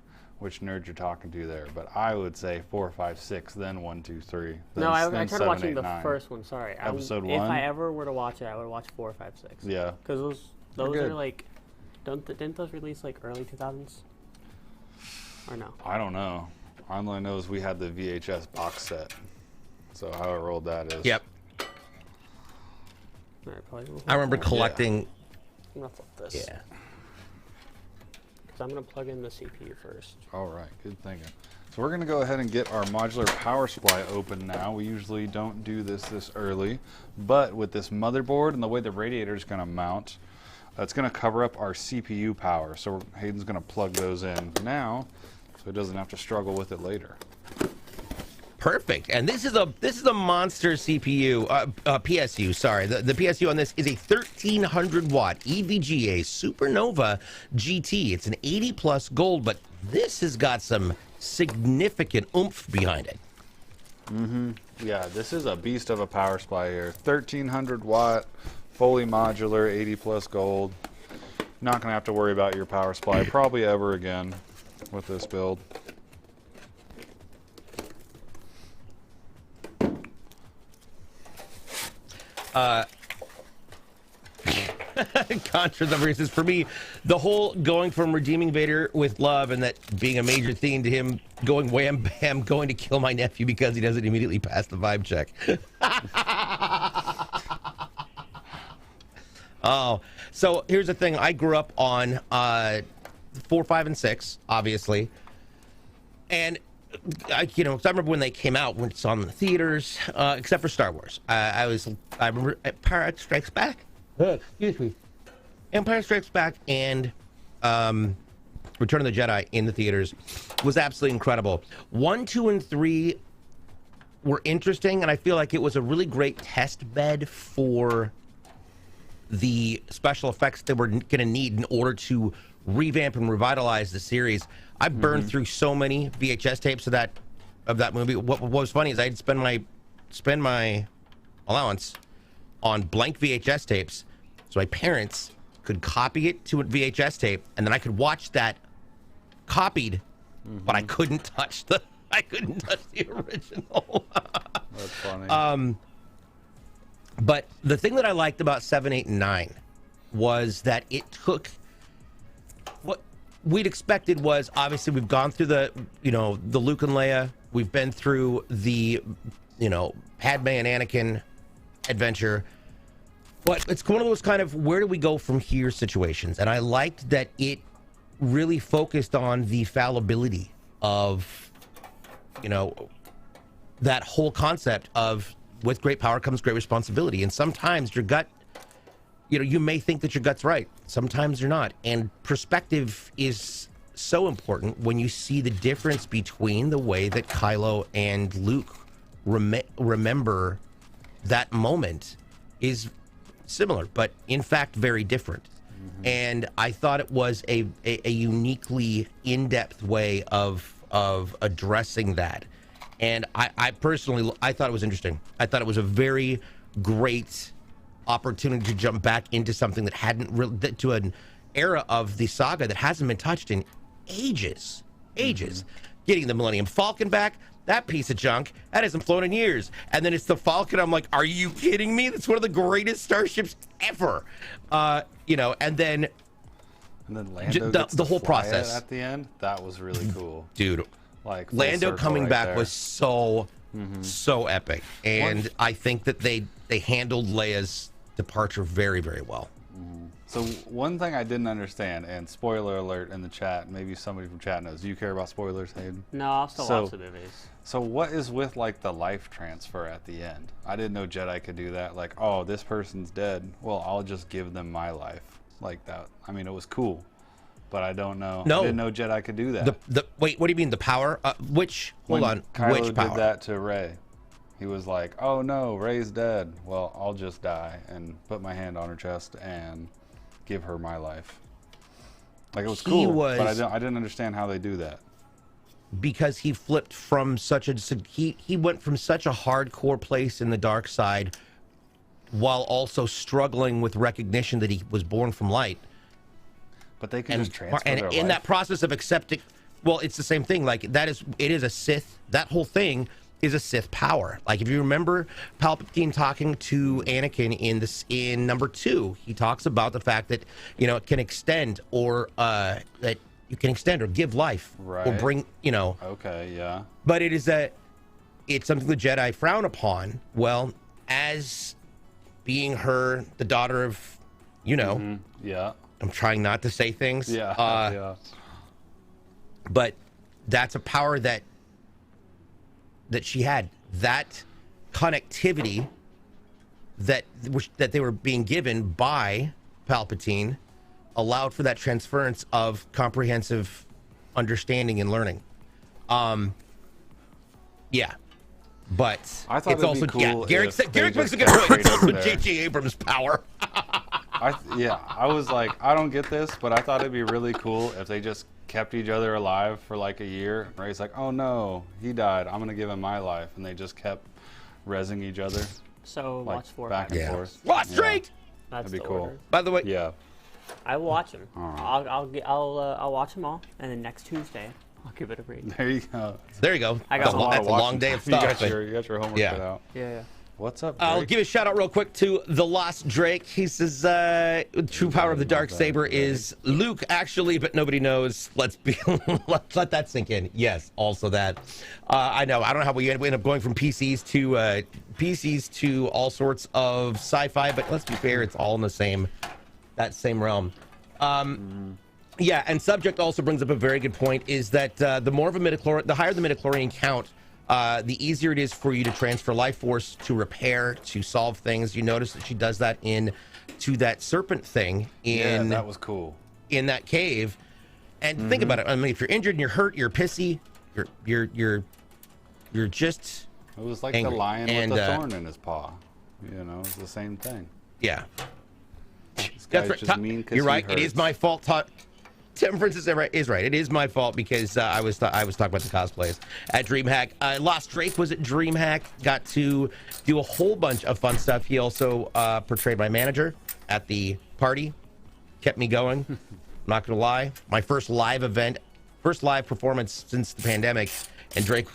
nerd you're talking to there. But I would say 4, 5, 6, then 1, 2, 3. No, I tried 7, watching 8, the 9. first one. Sorry. Episode If 1? I ever were to watch it, I would watch 4, 5, 6. Yeah. Because those good. are like, didn't those release like early 2000s? Or no? I don't know. All I know is we had the VHS box set. So how it rolled that is. Yep. Alright, probably. I remember collecting. I'm gonna flip this. Yeah. Because I'm gonna plug in the CPU first. All right, good thinking. So we're gonna go ahead and get our modular power supply open now. We usually don't do this early, but with this motherboard and the way the radiator is gonna mount, it's gonna cover up our CPU power. So Hayden's gonna plug those in now, so he doesn't have to struggle with it later. Perfect. And this is a monster CPU, PSU. Sorry, the PSU on this is a 1300 watt EVGA Supernova GT. It's an 80 plus gold, but this has got some significant oomph behind it. Yeah, this is a beast of a power supply here. 1300 watt, fully modular, 80 plus gold. Not gonna have to worry about your power supply probably ever again with this build. Contra number says, for me, the whole going from redeeming Vader with love and that being a major theme to him going wham bam, going to kill my nephew because he doesn't immediately pass the vibe check. Oh, so here's the thing. I grew up on 4, 5, and 6, obviously. And I remember when they came out, when it's on the theaters, except for Star Wars. I remember Empire Strikes Back. Excuse me. Empire Strikes Back and Return of the Jedi in the theaters was absolutely incredible. 1, 2, and 3 were interesting, and I feel like it was a really great test bed for the special effects that we're going to need in order to revamp and revitalize the series. I burned through so many VHS tapes of that movie. What was funny is I'd spend my allowance on blank VHS tapes, so my parents could copy it to a VHS tape, and then I could watch that copied, but I couldn't touch the original. That's funny. But the thing that I liked about 7, 8, and 9 was that it took what we'd expected was, obviously we've gone through the Luke and Leia, we've been through the Padme and Anakin adventure, but it's one of those kind of where do we go from here situations, and I liked that it really focused on the fallibility of that whole concept of with great power comes great responsibility. And sometimes your gut, you may think that your gut's right. Sometimes you're not. And perspective is so important when you see the difference between the way that Kylo and Luke remember that moment is similar, but in fact very different. And I thought it was a uniquely in-depth way of addressing that. And I personally, I thought it was interesting. I thought it was a very great opportunity to jump back into something that hadn't really, to an era of the saga that hasn't been touched in ages. Getting the Millennium Falcon back, that piece of junk, that hasn't flown in years. And then it's the Falcon, I'm like, are you kidding me? That's one of the greatest starships ever. And then Lando the whole process at the end, that was really cool. Dude. Like Lando coming back there was so epic, and I think that they handled Leia's departure very, very well. So one thing I didn't understand, and spoiler alert in the chat, maybe somebody from chat knows. Do you care about spoilers, Hayden? No, I'll still watch the movies. So what is with like the life transfer at the end? I didn't know Jedi could do that. Like, oh, this person's dead. Well, I'll just give them my life like that. I mean, it was cool. But I don't know. No. I didn't know Jedi could do that. Wait, what do you mean the power? Hold on. Kylo Which power? did that to Rey. He was like, "Oh no, Rey's dead. Well, I'll just die and put my hand on her chest and give her my life." Like it was cool, but I didn't understand how they do that. Because he flipped from he went from such a hardcore place in the dark side, while also struggling with recognition that he was born from light. But they can just transfer their life. And in that process of accepting, well, it's the same thing. Like it is a Sith. That whole thing is a Sith power. Like if you remember Palpatine talking to Anakin in number 2, he talks about the fact that it can extend or that you can extend or give life or bring Okay, yeah. But it's something the Jedi frown upon. Well, as being the daughter of Yeah. I'm trying not to say things. Yeah. But that's a power that she had. That connectivity that they were being given by Palpatine allowed for that transference of comprehensive understanding and learning. Yeah. But I thought it's it'd also be cool. Garrick makes a good point. It's also J.J. Abrams' power. I was like, I don't get this, but I thought it'd be really cool if they just kept each other alive for like a year. Rey's like, oh no, he died. I'm gonna give him my life, and they just kept rezzing each other. So like, watch 4, back 5, and forth. Watch straight. That's That'd be the cool. order. By the way, Yeah. I will watch them. Alright. I'll watch them all, and then next Tuesday I'll give it a read. There you go. there you go. I got That's a long day of stuff. You got your homework cut out. Yeah. What's up, I'll Drake? give a shout out real quick to the Lost Drake. He says, true power of the dark saber is Luke, actually, but nobody knows. Let's let that sink in. Yes, also that. I know. I don't know how we end up going from PCs to all sorts of sci-fi, but let's be fair, it's all in that same realm. Yeah, and subject also brings up a very good point, is that the higher the midichlorian count, the easier it is for you to transfer life force, to repair, to solve things. You notice that she does that to that serpent thing Yeah, that was cool. in that cave. And think about it. I mean, if you're injured and you're hurt, you're pissy, you're just It was like angry. the lion And, with the thorn in his paw. You know, it's the same thing. yeah. This That's guy's right. just mean 'cause You're he right. It is hurts. my fault. Temperance is right. It is my fault because I was talking about the cosplays at DreamHack. Lost Drake was at DreamHack. Got to do a whole bunch of fun stuff. He also portrayed my manager at the party. Kept me going. I'm not gonna lie. My first live performance since the pandemic, and Drake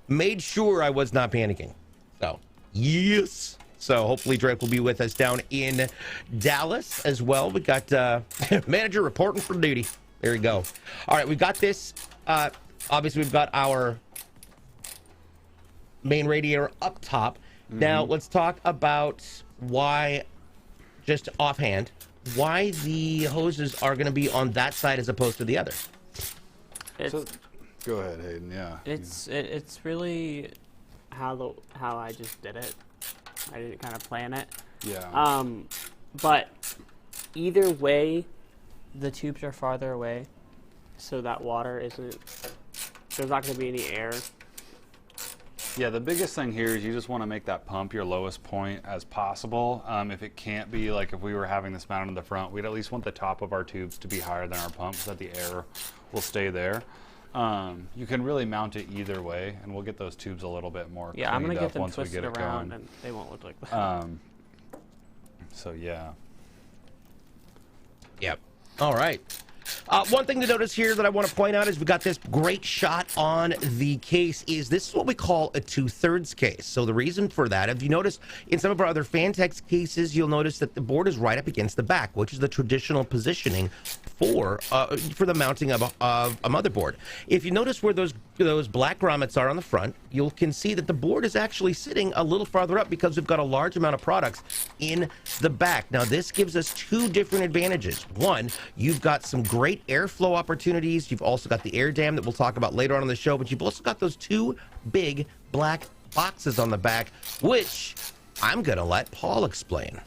made sure I was not panicking. So yes. So hopefully Drake will be with us down in Dallas as well. We got manager reporting for duty. There you go. All right, we've got this. Obviously, we've got our main radiator up top. Now, let's talk about why, just offhand, why the hoses are going to be on that side as opposed to the other. It's So, go ahead, Hayden. Yeah. it's really how I just did it. I didn't kind of plan it. Yeah. But either way, the tubes are farther away, so that water isn't. There's not going to be any air. Yeah, the biggest thing here is you just want to make that pump your lowest point as possible. If it can't be, like if we were having this mounted in the front, we'd at least want the top of our tubes to be higher than our pump so that the air will stay there. You can really mount it either way, and we'll get those tubes a little bit more Yeah, I'm going to cleaned get up them once we twisted get it around, going. and they won't look like that. So yeah. Yep. All right. One thing to notice here that I want to point out is we got this great shot on the case. This is what we call a 2/3 case. So the reason for that, if you notice in some of our other Fantex cases, you'll notice that the board is right up against the back, which is the traditional positioning for the mounting of a motherboard. If you notice where those black grommets are on the front, you can see that the board is actually sitting a little farther up because we've got a large amount of products in the back. Now this gives us two different advantages. One, you've got some great airflow opportunities. You've also got the air dam that we'll talk about later on in the show, but you've also got those two big black boxes on the back, which I'm gonna let Paul explain.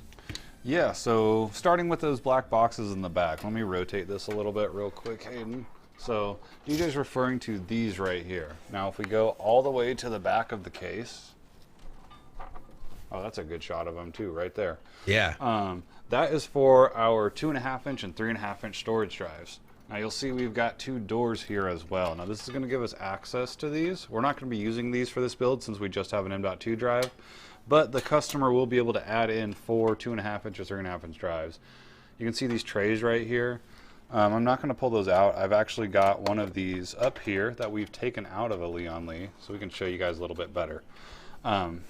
Yeah, so starting with those black boxes in the back, let me rotate this a little bit real quick, Hayden. So DJ's referring to these right here. Now if we go all the way to the back of the case, oh, that's a good shot of them too, right there. Yeah. That is for our 2.5 inch and 3.5 inch storage drives. Now you'll see we've got two doors here as well. Now this is going to give us access to these. We're not going to be using these for this build since we just have an M.2 drive, but the customer will be able to add in 4 2.5 inch or 3.5 inch drives. You can see these trays right here. I'm not going to pull those out. I've actually got one of these up here that we've taken out of a Lian Li, so we can show you guys a little bit better.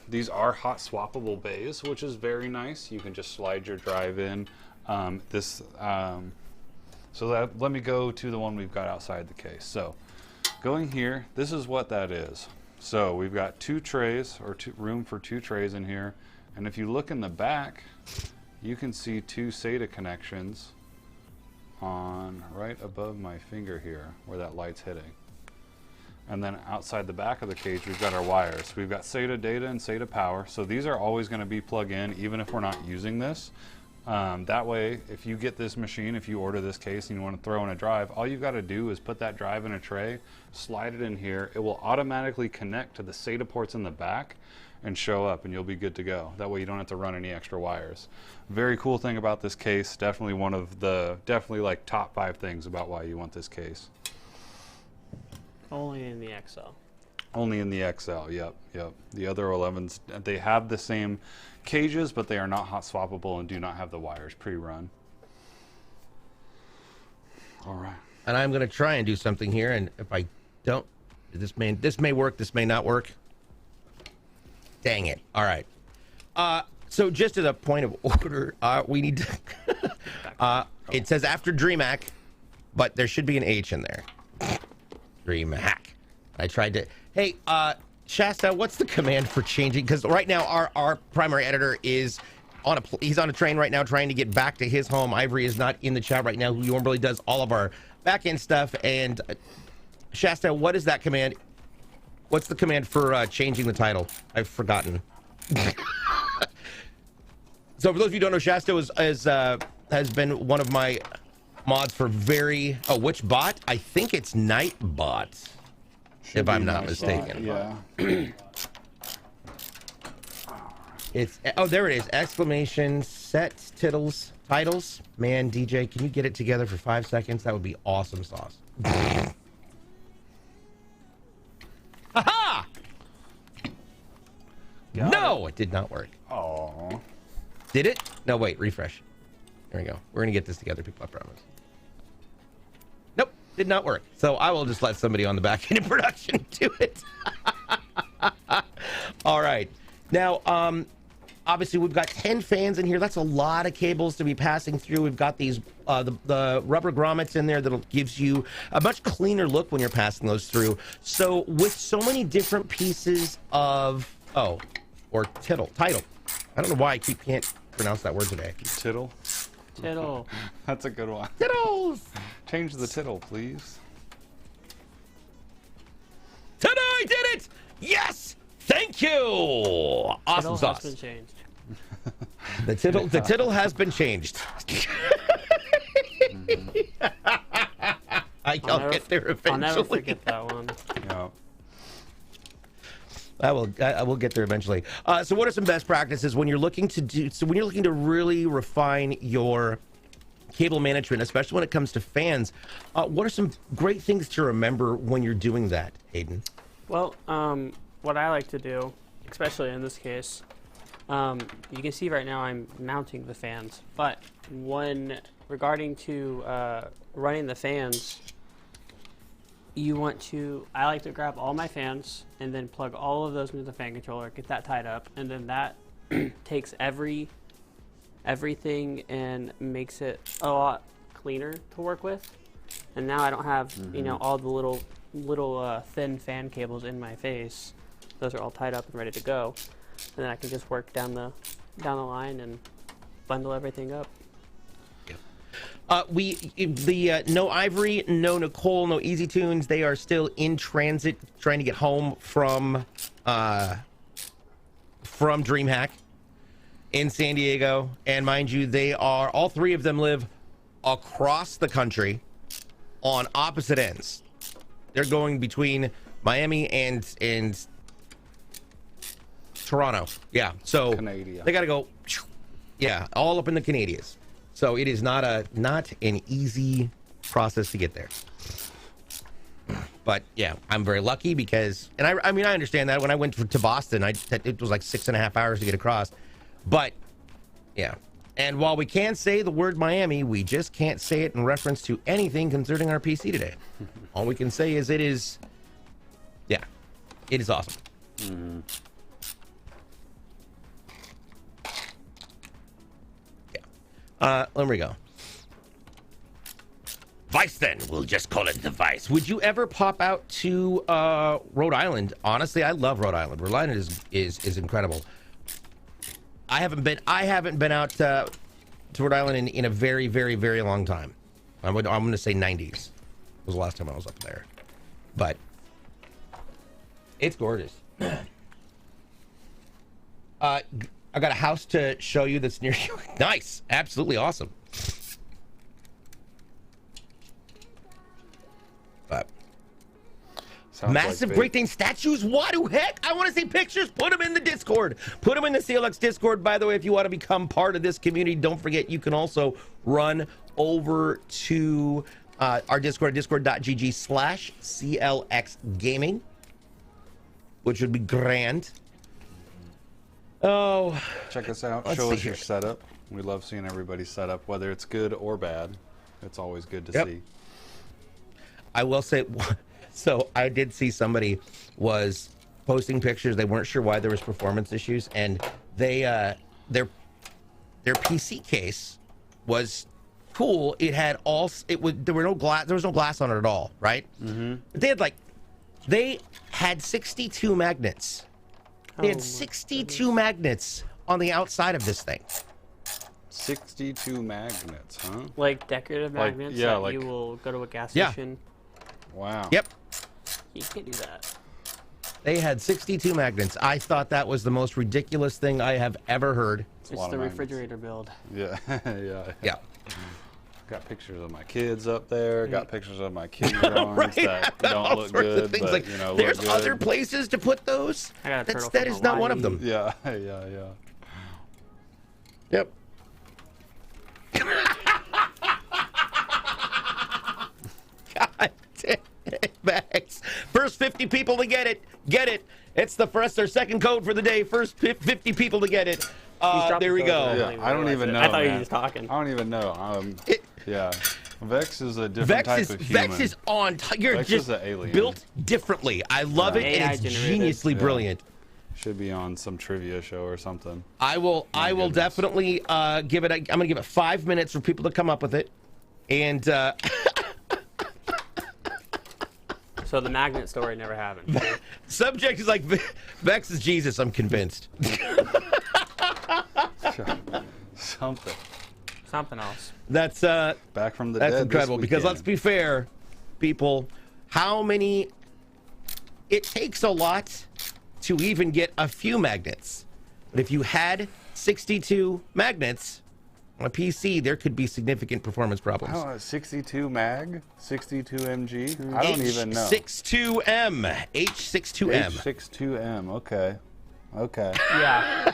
These are hot swappable bays, which is very nice. You can just slide your drive in. Let me go to the one we've got outside the case. So going here, this is what that is. So we've got two trays, or room for two trays in here. And if you look in the back, you can see two SATA connections on right above my finger here where that light's hitting. And then outside the back of the cage, we've got our wires. We've got SATA data and SATA power. So these are always going to be plug in, even if we're not using this. That way, if you get this machine, if you order this case and you want to throw in a drive, all you've got to do is put that drive in a tray, slide it in here. It will automatically connect to the SATA ports in the back and show up, and you'll be good to go. That way you don't have to run any extra wires. Very cool thing about this case. Definitely one of the, like top 5 things about why you want this case. Only in the XL. Only in the XL, yep. The other 11s, they have the same cages, but they are not hot swappable and do not have the wires pre-run. All right. And I'm going to try and do something here, and if I don't, this may work, this may not work. Dang it. All right. So just as a point of order, we need to. It says after DreamHack, but there should be an H in there. DreamHack. I tried to. Hey, Shasta, what's the command for changing? Because right now our primary editor is he's on a train right now trying to get back to his home. Ivory is not in the chat right now, who normally does all of our back-end stuff. And Shasta, what is that command? What's the command for changing the title? I've forgotten. So for those of you who don't know, Shasta has been one of my mods for which bot? I think it's Nightbot, if I'm not mistaken. Yeah. It's there it is! Exclamation set titles. Man, DJ, can you get it together for 5 seconds? That would be awesome sauce. Aha! No, it did not work. Oh. Did it? No, wait, refresh. There we go. We're gonna get this together, people, I promise. Nope, did not work. So I will just let somebody on the back end of production do it. All right. Now, obviously we've got 10 fans in here. That's a lot of cables to be passing through. We've got these the rubber grommets in there that'll gives you a much cleaner look when you're passing those through. So with so many different pieces of title. I don't know why I can't pronounce that word today. Tittle. Tittle. That's a good one. Tittles. Change the tittle, please. Today I did it! Yes! Thank you! Awesome Tittle sauce. has been changed. The tittle has been changed. I'll get there eventually. I'll never forget that one. Yeah. I will get there eventually. So what are some best practices when you're looking to really refine your cable management, especially when it comes to fans? What are some great things to remember when you're doing that, Hayden? Well, what I like to do, especially in this case, you can see right now I'm mounting the fans, but when regarding to running the fans, I like to grab all my fans and then plug all of those into the fan controller, get that tied up, and then that takes everything and makes it a lot cleaner to work with. And now I don't have all the little thin fan cables in my face. Those are all tied up and ready to go, and then I can just work down the line and bundle everything up. No Ivory, no Nicole, no Easy Tunes. They are still in transit, trying to get home from DreamHack in San Diego. And mind you, all three of them live across the country on opposite ends. They're going between Miami and Toronto. Yeah, so Canada. they got to go. Yeah, all up in the Canadians. So it is not an easy process to get there. But yeah, I'm very lucky because, and I mean, I understand that when I went to Boston, it was like 6.5 hours to get across. But yeah, and while we can say the word Miami, we just can't say it in reference to anything concerning our PC today. All we can say is it is awesome. Mm-hmm. There we go. Vice, then. We'll just call it the Vice. Would you ever pop out to Rhode Island? Honestly, I love Rhode Island. Rhode Island is incredible. I haven't been out to Rhode Island in a very, very, very long time. I'm going to say 90s was the last time I was up there. But it's gorgeous. I got a house to show you that's near you. Nice. Absolutely awesome. But massive like Great Dane statues? What the heck? I want to see pictures. Put them in the Discord. Put them in the CLX Discord. By the way, if you want to become part of this community, don't forget you can also run over to our Discord, discord.gg/CLX Gaming, which would be grand. Oh, check us out. Show us your setup. We love seeing everybody's setup, whether it's good or bad. It's always good to see. I will say, so I did see somebody was posting pictures. They weren't sure why there was performance issues, and they their PC case was cool. It had all there was no glass on it at all, right? Mm-hmm. But they had 62 magnets. They had 62 magnets on the outside of this thing. 62 magnets, huh? Like decorative magnets that you will go to a gas station. Wow. Yep. You can't do that. They had 62 magnets. I thought that was the most ridiculous thing I have ever heard. It's the refrigerator build. Yeah, Yeah. Got pictures of my kids up there. Got pictures of my kids drawings Right? that don't look good, things. but Like, you know, there's look good. other places to put those. I got a turtle That from is not one of Hawaii. them. Yeah. Yep. God damn it, Max. First 50 people to get it. Get it. It's our second code for the day. First 50 people to get it. There we go. Yeah, I don't even know. I thought you man. were just talking. I don't even know. Yeah. Vex is a different type of human. Vex is on. You're Vex just is an alien. built differently. I love it, and it's AI-generated. geniusly brilliant. Should be on some trivia show or something. I will goodness. definitely give it. I'm gonna give it 5 minutes for people to come up with it, and So the magnet story never happened. subject is like Vex is Jesus. I'm convinced. Something else. That's back from the that's dead. incredible. This Because weekend. let's be fair, people, how many? It takes a lot to even get a few magnets. But if you had 62 magnets on a PC, there could be significant performance problems. Oh, 62 mag, 62 mg. I don't even know. H62M. H62M. H62M. Okay. Yeah.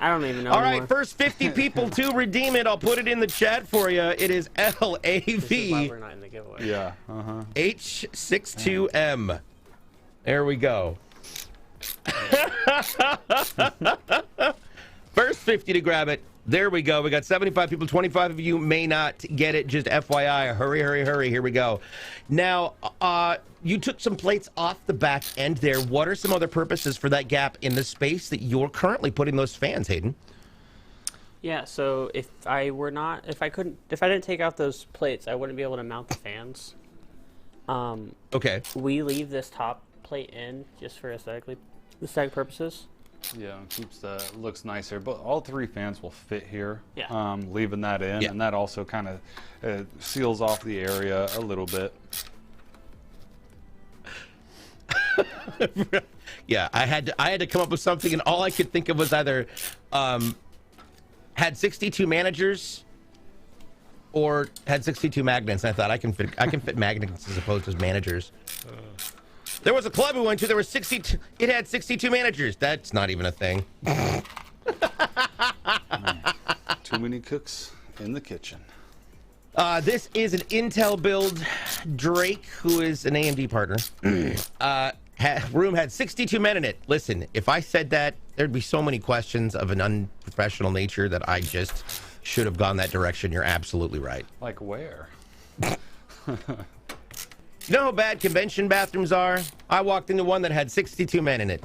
I don't even know All anymore. right, first 50 people to redeem it. I'll put it in the chat for you. It is This is why LAV we're not in the giveaway. Yeah. H62M. There we go. First 50 to grab it. There we go. We got 75 people. 25 of you may not get it. Just FYI. Hurry. Here we go. Now, you took some plates off the back end there. What are some other purposes for that gap in the space that you're currently putting those fans, Hayden? Yeah, so if I didn't take out those plates, I wouldn't be able to mount the fans. Okay. We leave this top plate in just for aesthetic purposes. Yeah, looks nicer. But all three fans will fit here. Yeah. Leaving that in, and that also kind of seals off the area a little bit. Yeah, I had to come up with something, and all I could think of was either had 62 managers or had 62 magnets. I thought I can fit magnets as opposed to managers. There was a club we went to. There were 62. It had 62 managers. That's not even a thing. Too many cooks in the kitchen. This is an Intel build. Drake, who is an AMD partner, room had 62 men in it. Listen, if I said that, there'd be so many questions of an unprofessional nature that I just should have gone that direction. You're absolutely right. Like where? You know how bad convention bathrooms are? I walked into one that had 62 men in it.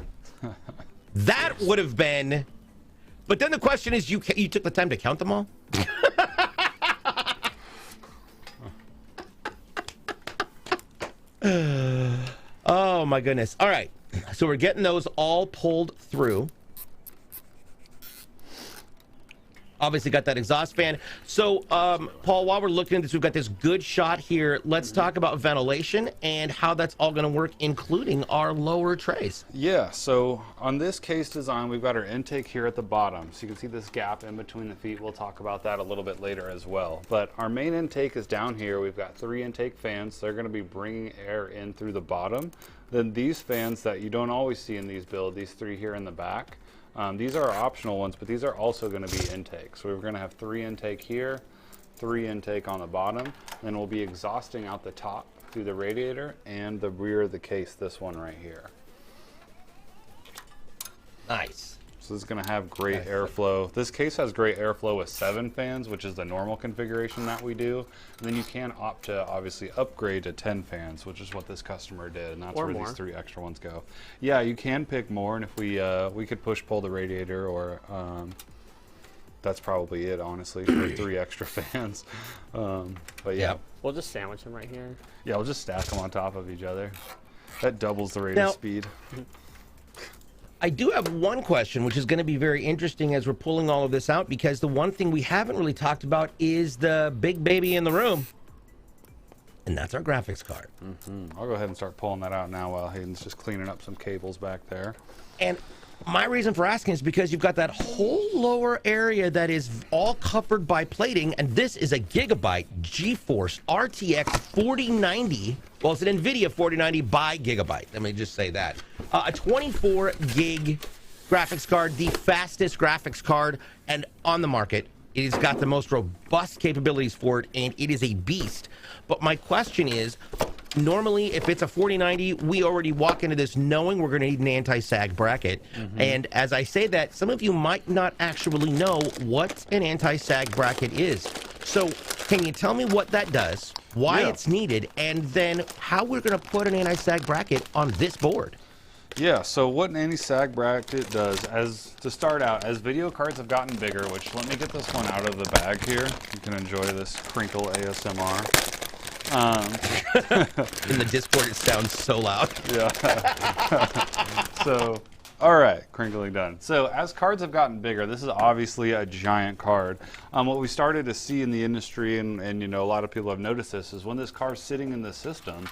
That would have been... But then the question is, you took the time to count them all? Oh, my goodness. All right. So we're getting those all pulled through. Obviously got that exhaust fan. So, Paul, while we're looking at this, we've got this good shot here. Let's talk about ventilation and how that's all going to work, including our lower trays. Yeah, so on this case design, we've got our intake here at the bottom. So you can see this gap in between the feet. We'll talk about that a little bit later as well. But our main intake is down here. We've got 3 intake fans. They're going to be bringing air in through the bottom. Then these fans that you don't always see in these builds, these 3 here in the back, these are optional ones, but these are also going to be intake. So we're going to have 3 intake here, 3 intake on the bottom, then we'll be exhausting out the top through the radiator and the rear of the case, this one right here. Nice. So this is going to have great airflow. This case has great airflow with 7 fans, which is the normal configuration that we do. And then you can opt to obviously upgrade to 10 fans, which is what this customer did, and that's where these 3 extra ones go. Yeah, you can pick more, and if we could pull the radiator, or that's probably it, honestly, for 3 extra fans. But yeah. We'll just sandwich them right here. Yeah, we'll just stack them on top of each other. That doubles the rate of speed. I do have one question, which is going to be very interesting as we're pulling all of this out, because the one thing we haven't really talked about is the big baby in the room, and that's our graphics card. I'll go ahead and start pulling that out now while Hayden's just cleaning up some cables back there. And my reason for asking is because you've got that whole lower area that is all covered by plating, and this is a Gigabyte GeForce RTX 4090. Well, it's an NVIDIA 4090 by Gigabyte. Let me just say that. A 24 gig graphics card, the fastest graphics card and on the market. It has got the most robust capabilities for it, and it is a beast. But my question is, normally, if it's a 4090, we already walk into this knowing we're going to need an anti-sag bracket. And as I say that, some of you might not actually know what an anti-sag bracket is. So can you tell me what that does, why it's needed, and then how we're going to put an anti-sag bracket on this board? Yeah, so what an anti-sag bracket does, to start out, as video cards have gotten bigger, which let me get this one out of the bag here. You can enjoy this crinkle ASMR. In the Discord, it sounds so loud. Yeah. So, all right, crinkling done. So as cards have gotten bigger, this is obviously a giant card. What we started to see in the industry, and you know, a lot of people have noticed this, is when this card's sitting in the system,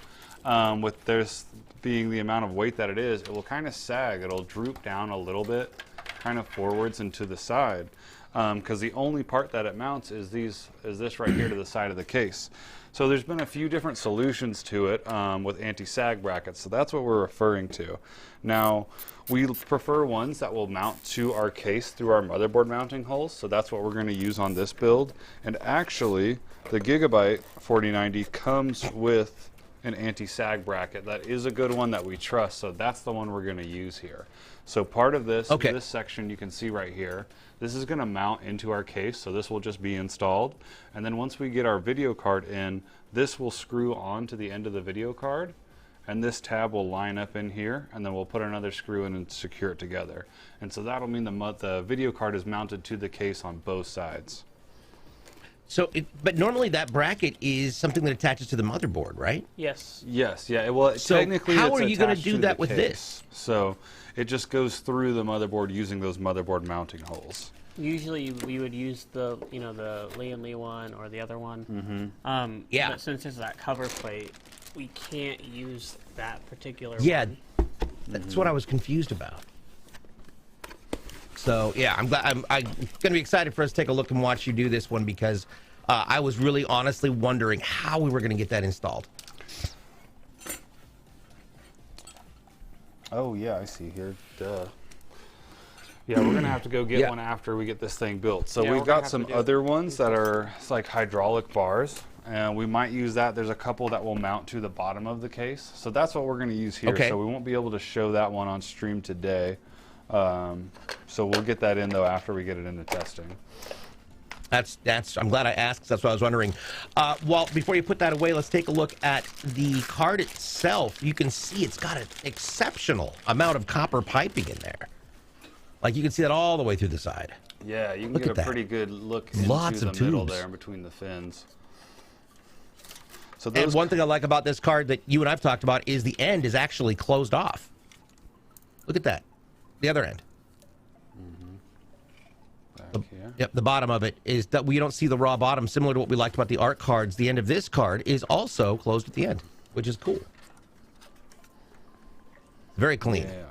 with this being the amount of weight that it is, it will kind of sag. It'll droop down a little bit, kind of forwards and to the side, because the only part that it mounts is this right here to the side of the case. So there's been a few different solutions to it with anti-sag brackets. So that's what we're referring to. Now, we prefer ones that will mount to our case through our motherboard mounting holes. So that's what we're going to use on this build. And actually, the Gigabyte 4090 comes with an anti-sag bracket. That is a good one that we trust. So that's the one we're going to use here. So part of this, this section you can see right here, this is going to mount into our case, so this will just be installed. And then once we get our video card in, this will screw on to the end of the video card, and this tab will line up in here, and then we'll put another screw in and secure it together. And so that'll mean the video card is mounted to the case on both sides. So, but normally that bracket is something that attaches to the motherboard, right? Yes. Yes, yeah. Well, so technically, how are you going to do that with this? So it just goes through the motherboard using those motherboard mounting holes. Usually we would use the the Lian one or the other one. Yeah. But since it's that cover plate, we can't use that particular one. Yeah. That's what I was confused about. So yeah, I'm glad. I'm gonna be excited for us to take a look and watch you do this one, because I was really honestly wondering how we were gonna get that installed. Oh yeah, I see here. Duh. Yeah, we're gonna have to go get one after we get this thing built. So we've got some other ones that are like hydraulic bars, and we might use that. There's a couple that will mount to the bottom of the case. So that's what we're gonna use here. So we won't be able to show that one on stream today. So we'll get that in though after we get it into testing. I'm glad I asked, 'cause that's what I was wondering. Well, before you put that away, let's take a look at the card itself. You can see it's got an exceptional amount of copper piping in there. Like you can see that all the way through the side. Yeah, you can get a pretty good look into the middle there in between the fins. So and one thing I like about this card that you and I've talked about is the end is actually closed off. Look at that. The other end. Yep, the bottom of it is that we don't see the raw bottom, similar to what we liked about the ARC cards. The end of this card is also closed at the end, which is cool. Very clean. Yeah.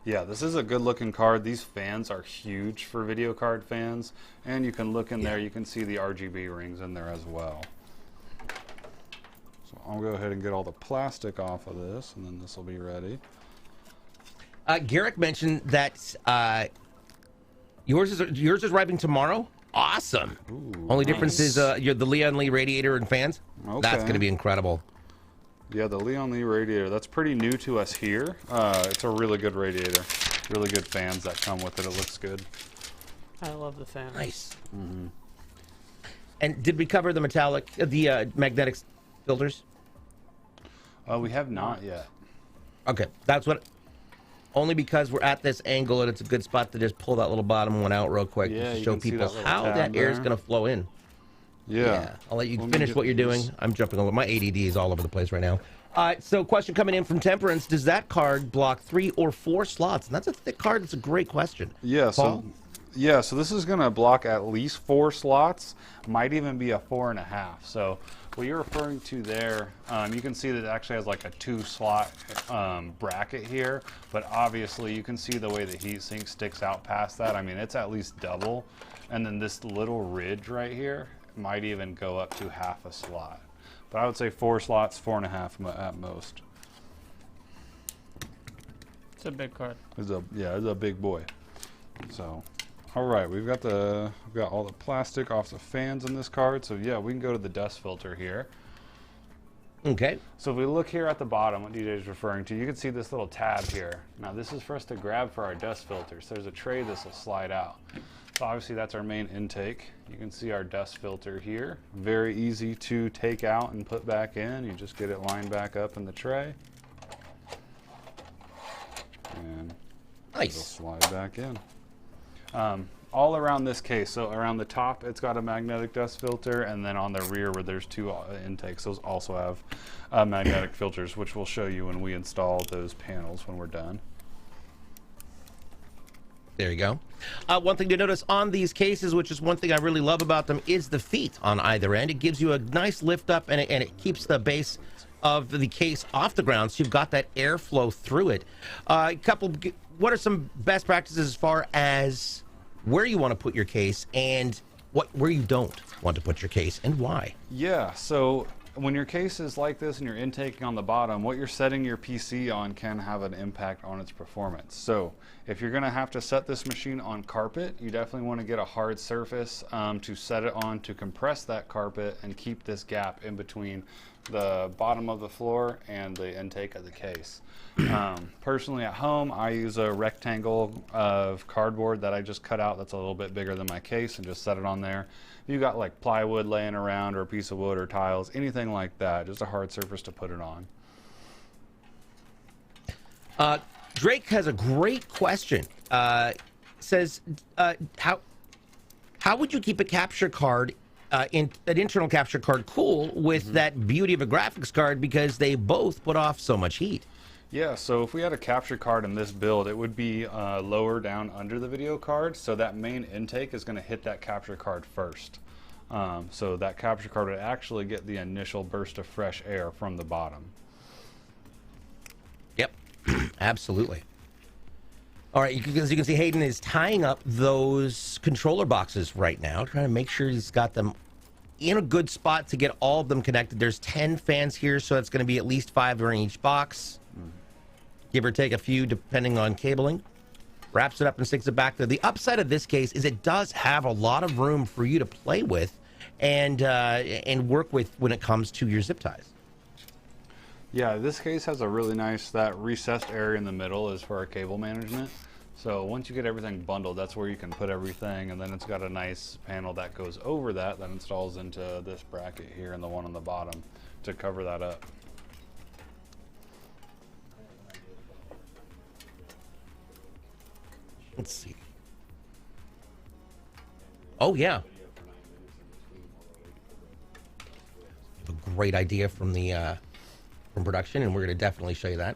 Yeah, this is a good looking card. These fans are huge for video card fans, and you can look in there, you can see the RGB rings in there as well. So I'll go ahead and get all the plastic off of this, and then this will be ready. Garrick mentioned that yours is arriving tomorrow. Awesome. Ooh, Only difference is the Lian Li radiator and fans. Okay. That's going to be incredible. Yeah, the Lian Li radiator. That's pretty new to us here. It's a really good radiator. really good fans that come with it. It looks good. I love the fan. Nice. And did we cover the magnetic filters? We have not yet. Okay, that's what. Only because we're at this angle and it's a good spot to just pull that little bottom one out real quick Yeah, to you show can see people that little how tab that air is there. going to flow in. Yeah. I'll let you Let me finish get what you're doing. these. I'm jumping over. My ADD is all over the place right now. So question coming in from Temperance. Does that card block 3 or 4 slots? And that's a thick card. That's a great question. Yeah, Paul? so this is going to block at least 4 slots, might even be a 4.5. So what you're referring to there, you can see that it actually has like a 2-slot bracket here, but obviously you can see the way the heatsink sticks out past that. I mean, it's at least double, and then this little ridge right here might even go up to half a slot. But I would say 4 slots, 4.5 at most. It's a big card. It's a big boy. So, all right, we've got all the plastic off the fans in this card. So yeah, we can go to the dust filter here. Okay. So if we look here at the bottom, what DJ is referring to, you can see this little tab here. Now this is for us to grab for our dust filters. There's a tray this will slide out. So obviously that's our main intake. You can see our dust filter here. Very easy to take out and put back in. You just get it lined back up in the tray. And Nice. it'll slide back in. All around this case, so around the top it's got a magnetic dust filter, and then on the rear where there's 2 intakes, those also have magnetic filters, which we'll show you when we install those panels when we're done. There you go. One thing to notice on these cases, which is one thing I really love about them, is the feet on either end. It gives you a nice lift up, and it keeps the base of the case off the ground, so you've got that airflow through it. What are some best practices as far as where you want to put your case and where you don't want to put your case and why? Yeah, so when your case is like this and you're intaking on the bottom, what you're setting your PC on can have an impact on its performance. So if you're going to have to set this machine on carpet, you definitely want to get a hard surface to set it on to compress that carpet and keep this gap in between the bottom of the floor and the intake of the case. Personally at home, I use a rectangle of cardboard that I just cut out that's a little bit bigger than my case and just set it on there. If you got like plywood laying around or a piece of wood or tiles, anything like that, just a hard surface to put it on. Drake has a great question. Says, how would you keep a capture card, an internal capture card, cool with that beauty of a graphics card, because they both put off so much heat? Yeah, so if we had a capture card in this build, it would be lower down under the video card, so that main intake is going to hit that capture card first. So that capture card would actually get the initial burst of fresh air from the bottom. Yep, absolutely. All right, as you can see, Hayden is tying up those controller boxes right now, trying to make sure he's got them in a good spot to get all of them connected. There's 10 fans here, so it's going to be at least 5 in each box. Give or take a few depending on cabling. Wraps it up and sticks it back there. The upside of this case is it does have a lot of room for you to play with and work with when it comes to your zip ties. Yeah, this case has a really nice, that recessed area in the middle is for our cable management. So once you get everything bundled, that's where you can put everything, and then it's got a nice panel that goes over that installs into this bracket here and the one on the bottom to cover that up. Let's see. Oh, yeah. A great idea from the from production, and we're going to definitely show you that.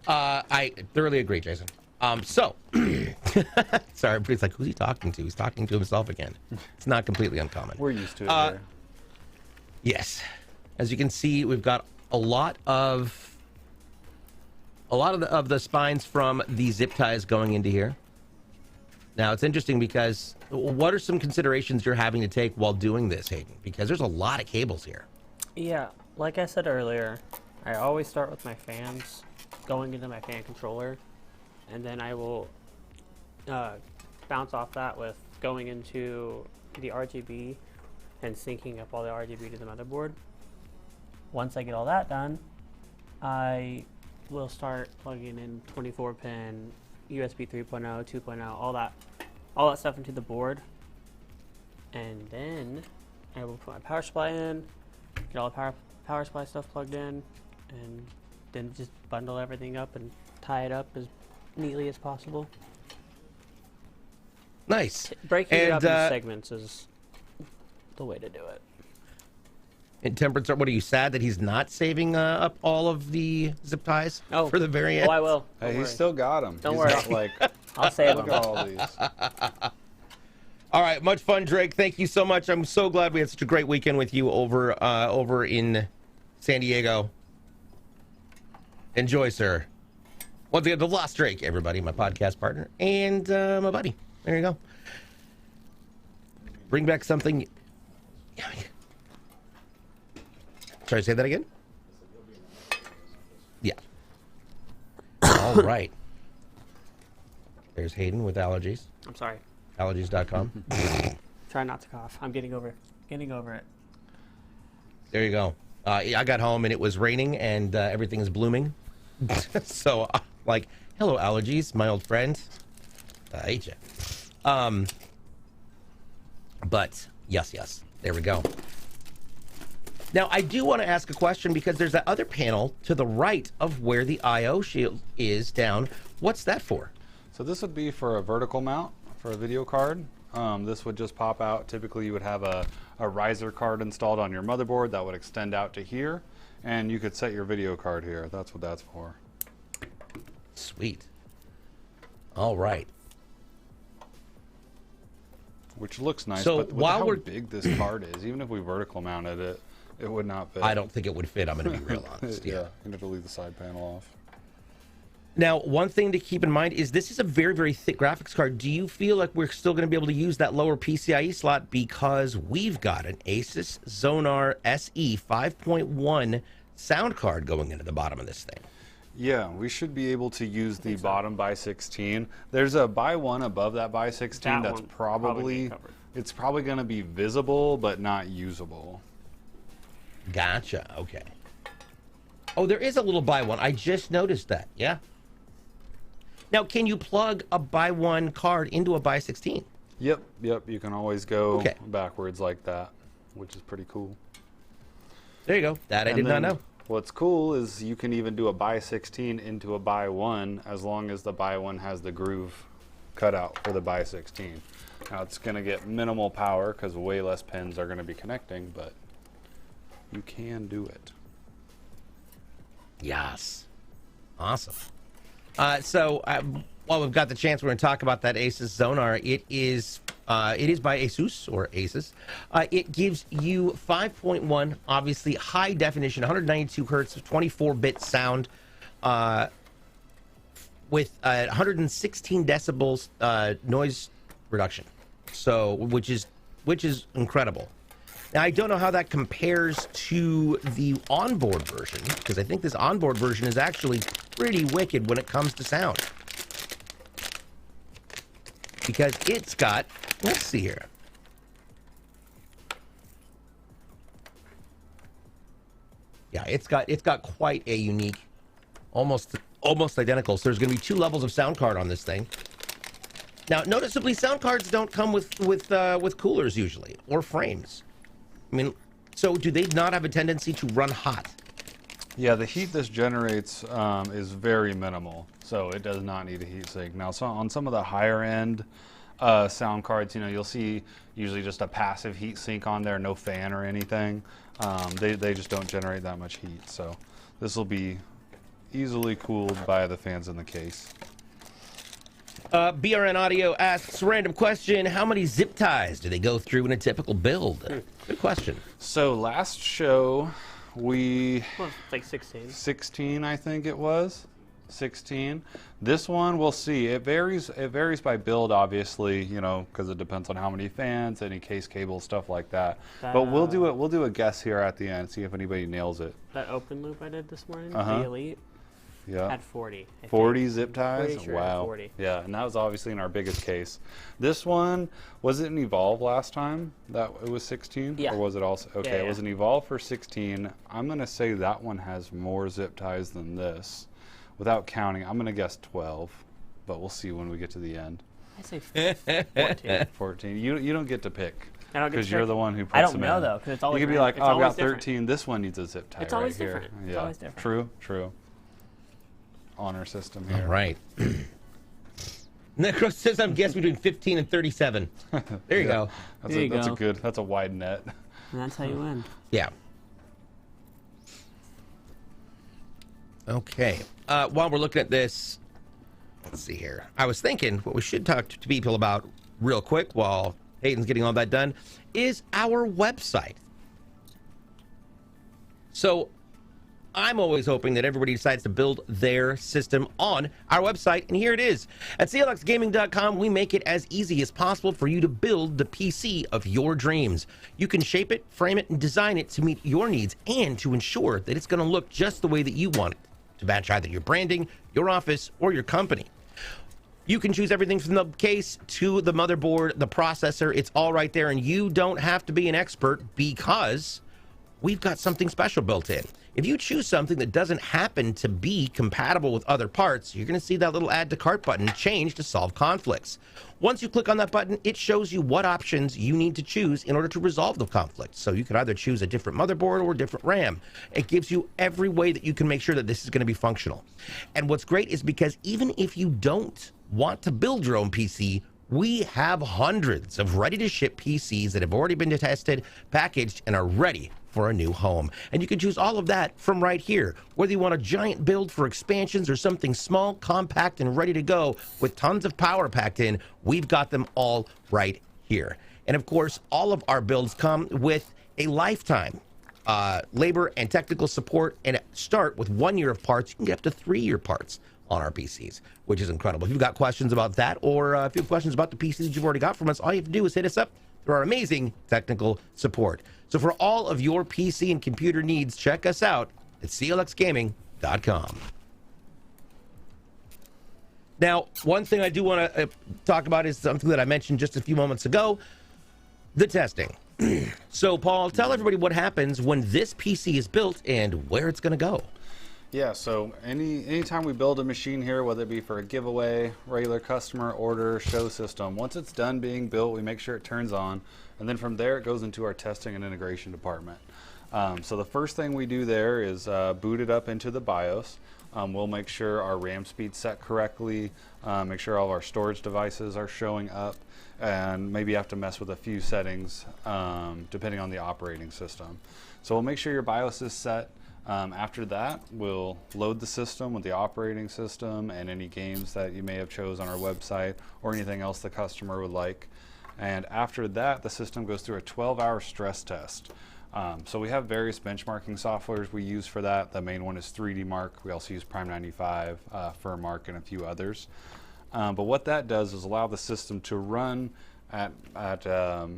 I thoroughly agree, Jason. Sorry, everybody's like, who's he talking to? He's talking to himself again. It's not completely uncommon. We're used to it here. Yes. As you can see, we've got a lot of the spines from the zip ties going into here. Now, it's interesting because what are some considerations you're having to take while doing this, Hayden? Because there's a lot of cables here. Yeah, like I said earlier, I always start with my fans going into my fan controller, and then I will bounce off that with going into the RGB and syncing up all the RGB to the motherboard. Once I get all that done, I will start plugging in 24-pin USB 3.0, 2.0, all that stuff into the board. And then I will put my power supply in, get all the power supply stuff plugged in, and then just bundle everything up and tie it up as neatly as possible. Nice. Breaking it up in segments is the way to do it. And Temperance, what are you sad that he's not saving up all of the zip ties for the very end? Oh, I will. Hey, he's still got them. Don't worry. Got, like, I'll save look them. at all these. All right, much fun, Drake. Thank you so much. I'm so glad we had such a great weekend with you over in San Diego. Enjoy, sir. Once again, the Lost Drake, everybody, my podcast partner, and my buddy. There you go. Bring back something. Sorry, say that again? Yeah. All right. There's Hayden with allergies. I'm sorry. Allergies.com. Try not to cough. I'm getting over it. There you go. I got home and it was raining and everything is blooming. So, like, hello, allergies, my old friend. I hate you. But, yes. There we go. Now, I do want to ask a question because there's that other panel to the right of where the I/O shield is down. What's that for? So this would be for a vertical mount for a video card. This would just pop out. Typically, you would have a riser card installed on your motherboard that would extend out to here, and you could set your video card here. That's what that's for. Sweet. All right. Which looks nice, So but with while how we're big this card is, even if we vertical mounted it, it would not fit. I don't think it would fit. I'm going to be real honest. Yeah, you have to leave the side panel off. Now, one thing to keep in mind is this is a very, very thick graphics card. Do you feel like we're still going to be able to use that lower PCIe slot because we've got an ASUS Zonar SE 5.1 sound card going into the bottom of this thing? Yeah, we should be able to use the bottom by 16. There's a by one above that by 16 that's probably it's probably going to be visible but not usable. Gotcha. Okay. Oh, there is a little by one. I just noticed that. Yeah. Now, can you plug a by one card into a by 16? Yep. You can always go backwards like that, which is pretty cool. There you go. That I did not know. What's cool is you can even do a by 16 into a by one as long as the by one has the groove cut out for the by 16. Now it's going to get minimal power because way less pins are going to be connecting, but you can do it. Yes. Awesome. So while we've got the chance, we're going to talk about that ASUS Zonar. It is by ASUS or ASUS. It gives you 5.1, obviously high definition, 192 hertz, 24-bit sound, with 116 decibels noise reduction. So which is incredible. Now, I don't know how that compares to the onboard version, because I think this onboard version is actually pretty wicked when it comes to sound. Because it's got, let's see here. Yeah, it's got quite a unique, almost identical. So there's going to be 2 levels of sound card on this thing. Now, noticeably, sound cards don't come with coolers usually, or frames. I mean, so do they not have a tendency to run hot? Yeah, the heat this generates is very minimal, so it does not need a heat sink. Now, so on some of the higher end sound cards, you'll see usually just a passive heat sink on there, no fan or anything. They just don't generate that much heat, so this will be easily cooled by the fans in the case. BRN Audio asks, random question, how many zip ties do they go through in a typical build? Good question. So last show, like 16. 16, I think it was. 16. This one, we'll see. It varies by build, obviously, because it depends on how many fans, any case cable, stuff like that. But we'll do a guess here at the end, see if anybody nails it. That open loop I did this morning, the Elite, had 40. 40 zip ties? Sure wow. 40. Yeah, and that was obviously in our biggest case. This one, was it an Evolve last time? That it was 16? Yeah. Or was it also? Okay, Yeah. It was an Evolve for 16. I'm going to say that one has more zip ties than this. Without counting, I'm going to guess 12. but we'll see when we get to the end. I say 14. 14. You don't get to pick. I don't get to Because you're pick. the one who puts I don't them know in. though, because it's always. You could be like, it's oh, I've always got different. 13. This one needs a zip tie It's always right here. different. It's Yeah. always different. True. Honor system here. All right. Necro says I'm guessing between 15 and 37. There you go. That's a wide net. And that's how you win. Yeah. Okay. While we're looking at this, let's see here. I was thinking what we should talk to people about real quick while Hayden's getting all that done is our website. So I'm always hoping that everybody decides to build their system on our website, and here it is. At clxgaming.com, we make it as easy as possible for you to build the PC of your dreams. You can shape it, frame it, and design it to meet your needs and to ensure that it's going to look just the way that you want it, to match either your branding, your office, or your company. You can choose everything from the case to the motherboard, the processor. It's all right there, and you don't have to be an expert because we've got something special built in. If you choose something that doesn't happen to be compatible with other parts, you're going to see that little add to cart button change to solve conflicts. Once you click on that button, it shows you what options you need to choose in order to resolve the conflict. So you can either choose a different motherboard or a different RAM. It gives you every way that you can make sure that this is going to be functional. And what's great is because even if you don't want to build your own PC, we have hundreds of ready-to-ship PCs that have already been tested, packaged, and are ready for a new home. And you can choose all of that from right here. Whether you want a giant build for expansions or something small, compact, and ready to go with tons of power packed in, we've got them all right here. And of course, all of our builds come with a lifetime labor and technical support, and start with 1 year of parts. You can get up to 3-year parts on our PCs, which is incredible. If you've got questions about that, or if you have questions about the PCs that you've already got from us, all you have to do is hit us up through our amazing technical support. So for all of your PC and computer needs, check us out at clxgaming.com. Now, one thing I do want to talk about is something that I mentioned just a few moments ago, the testing. So, Paul, tell everybody what happens when this PC is built and where it's going to go. Yeah, so anytime we build a machine here, whether it be for a giveaway, regular customer order, show system, once it's done being built, we make sure it turns on, and then from there it goes into our testing and integration department. So the first thing we do there is boot it up into the BIOS. We'll make sure our RAM speed's set correctly, make sure all of our storage devices are showing up, and maybe have to mess with a few settings depending on the operating system. So we'll make sure your BIOS is set. After that, we'll load the system with the operating system and any games that you may have chose on our website or anything else the customer would like. And after that, the system goes through a 12-hour stress test. So we have various benchmarking softwares we use for that. The main one is 3D Mark. We also use Prime 95, Firmark, and a few others. But what that does is allow the system to run at a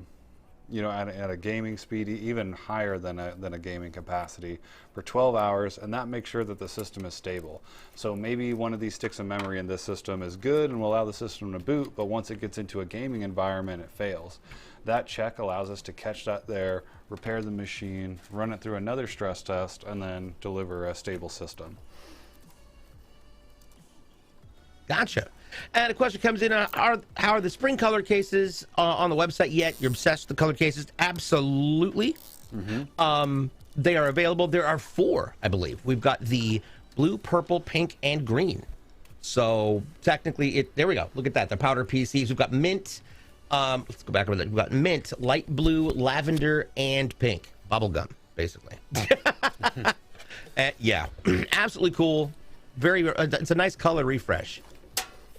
gaming speed even higher than a gaming capacity for 12 hours, and that makes sure that the system is stable. So maybe one of these sticks of memory in this system is good and will allow the system to boot, but once it gets into a gaming environment, it fails. That check allows us to catch that there, repair the machine, run it through another stress test, and then deliver a stable system. Gotcha. And a question comes in, how are the spring color cases on the website yet? You're obsessed with the color cases? Absolutely. Mm-hmm. They are available. There are 4, I believe. We've got the blue, purple, pink, and green. So technically, there we go. Look at that. The powder PCs. We've got mint. Let's go back over that. We've got mint, light blue, lavender, and pink. Bubblegum, basically. Yeah, absolutely cool. It's a nice color refresh.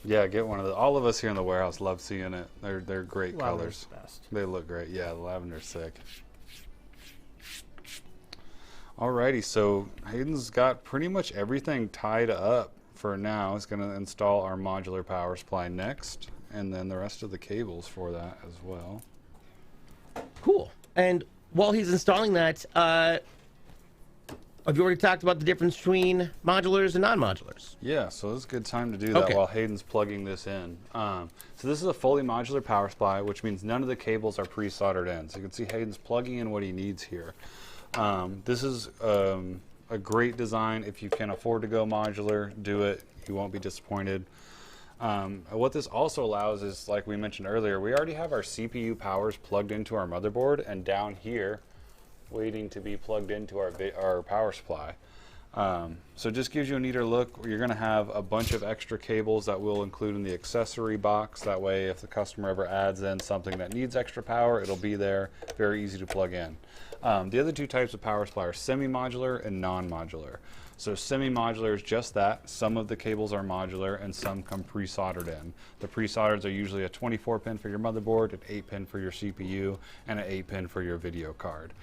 Yeah, get one of those. All of us here in the warehouse love seeing it. They're great Lavender's colors. best. They look great. Yeah, the lavender's sick. Alrighty, so Hayden's got pretty much everything tied up for now. He's going to install our modular power supply next, and then the rest of the cables for that as well. Cool. And while he's installing that, have you already talked about the difference between modulars and non-modulars? Yeah, so this is a good time to do that while Hayden's plugging this in. So this is a fully modular power supply, which means none of the cables are pre-soldered in. So you can see Hayden's plugging in what he needs here. This is a great design. If you can afford to go modular, do it. You won't be disappointed. What this also allows is, like we mentioned earlier, we already have our CPU powers plugged into our motherboard, and down here, waiting to be plugged into our power supply. So it just gives you a neater look. You're going to have a bunch of extra cables that we'll include in the accessory box. That way, if the customer ever adds in something that needs extra power, it'll be there, very easy to plug in. The other two types of power supply are semi-modular and non-modular. So semi-modular is just that. Some of the cables are modular and some come pre-soldered in. The pre-soldered are usually a 24-pin for your motherboard, an 8-pin for your CPU, and an 8-pin for your video card.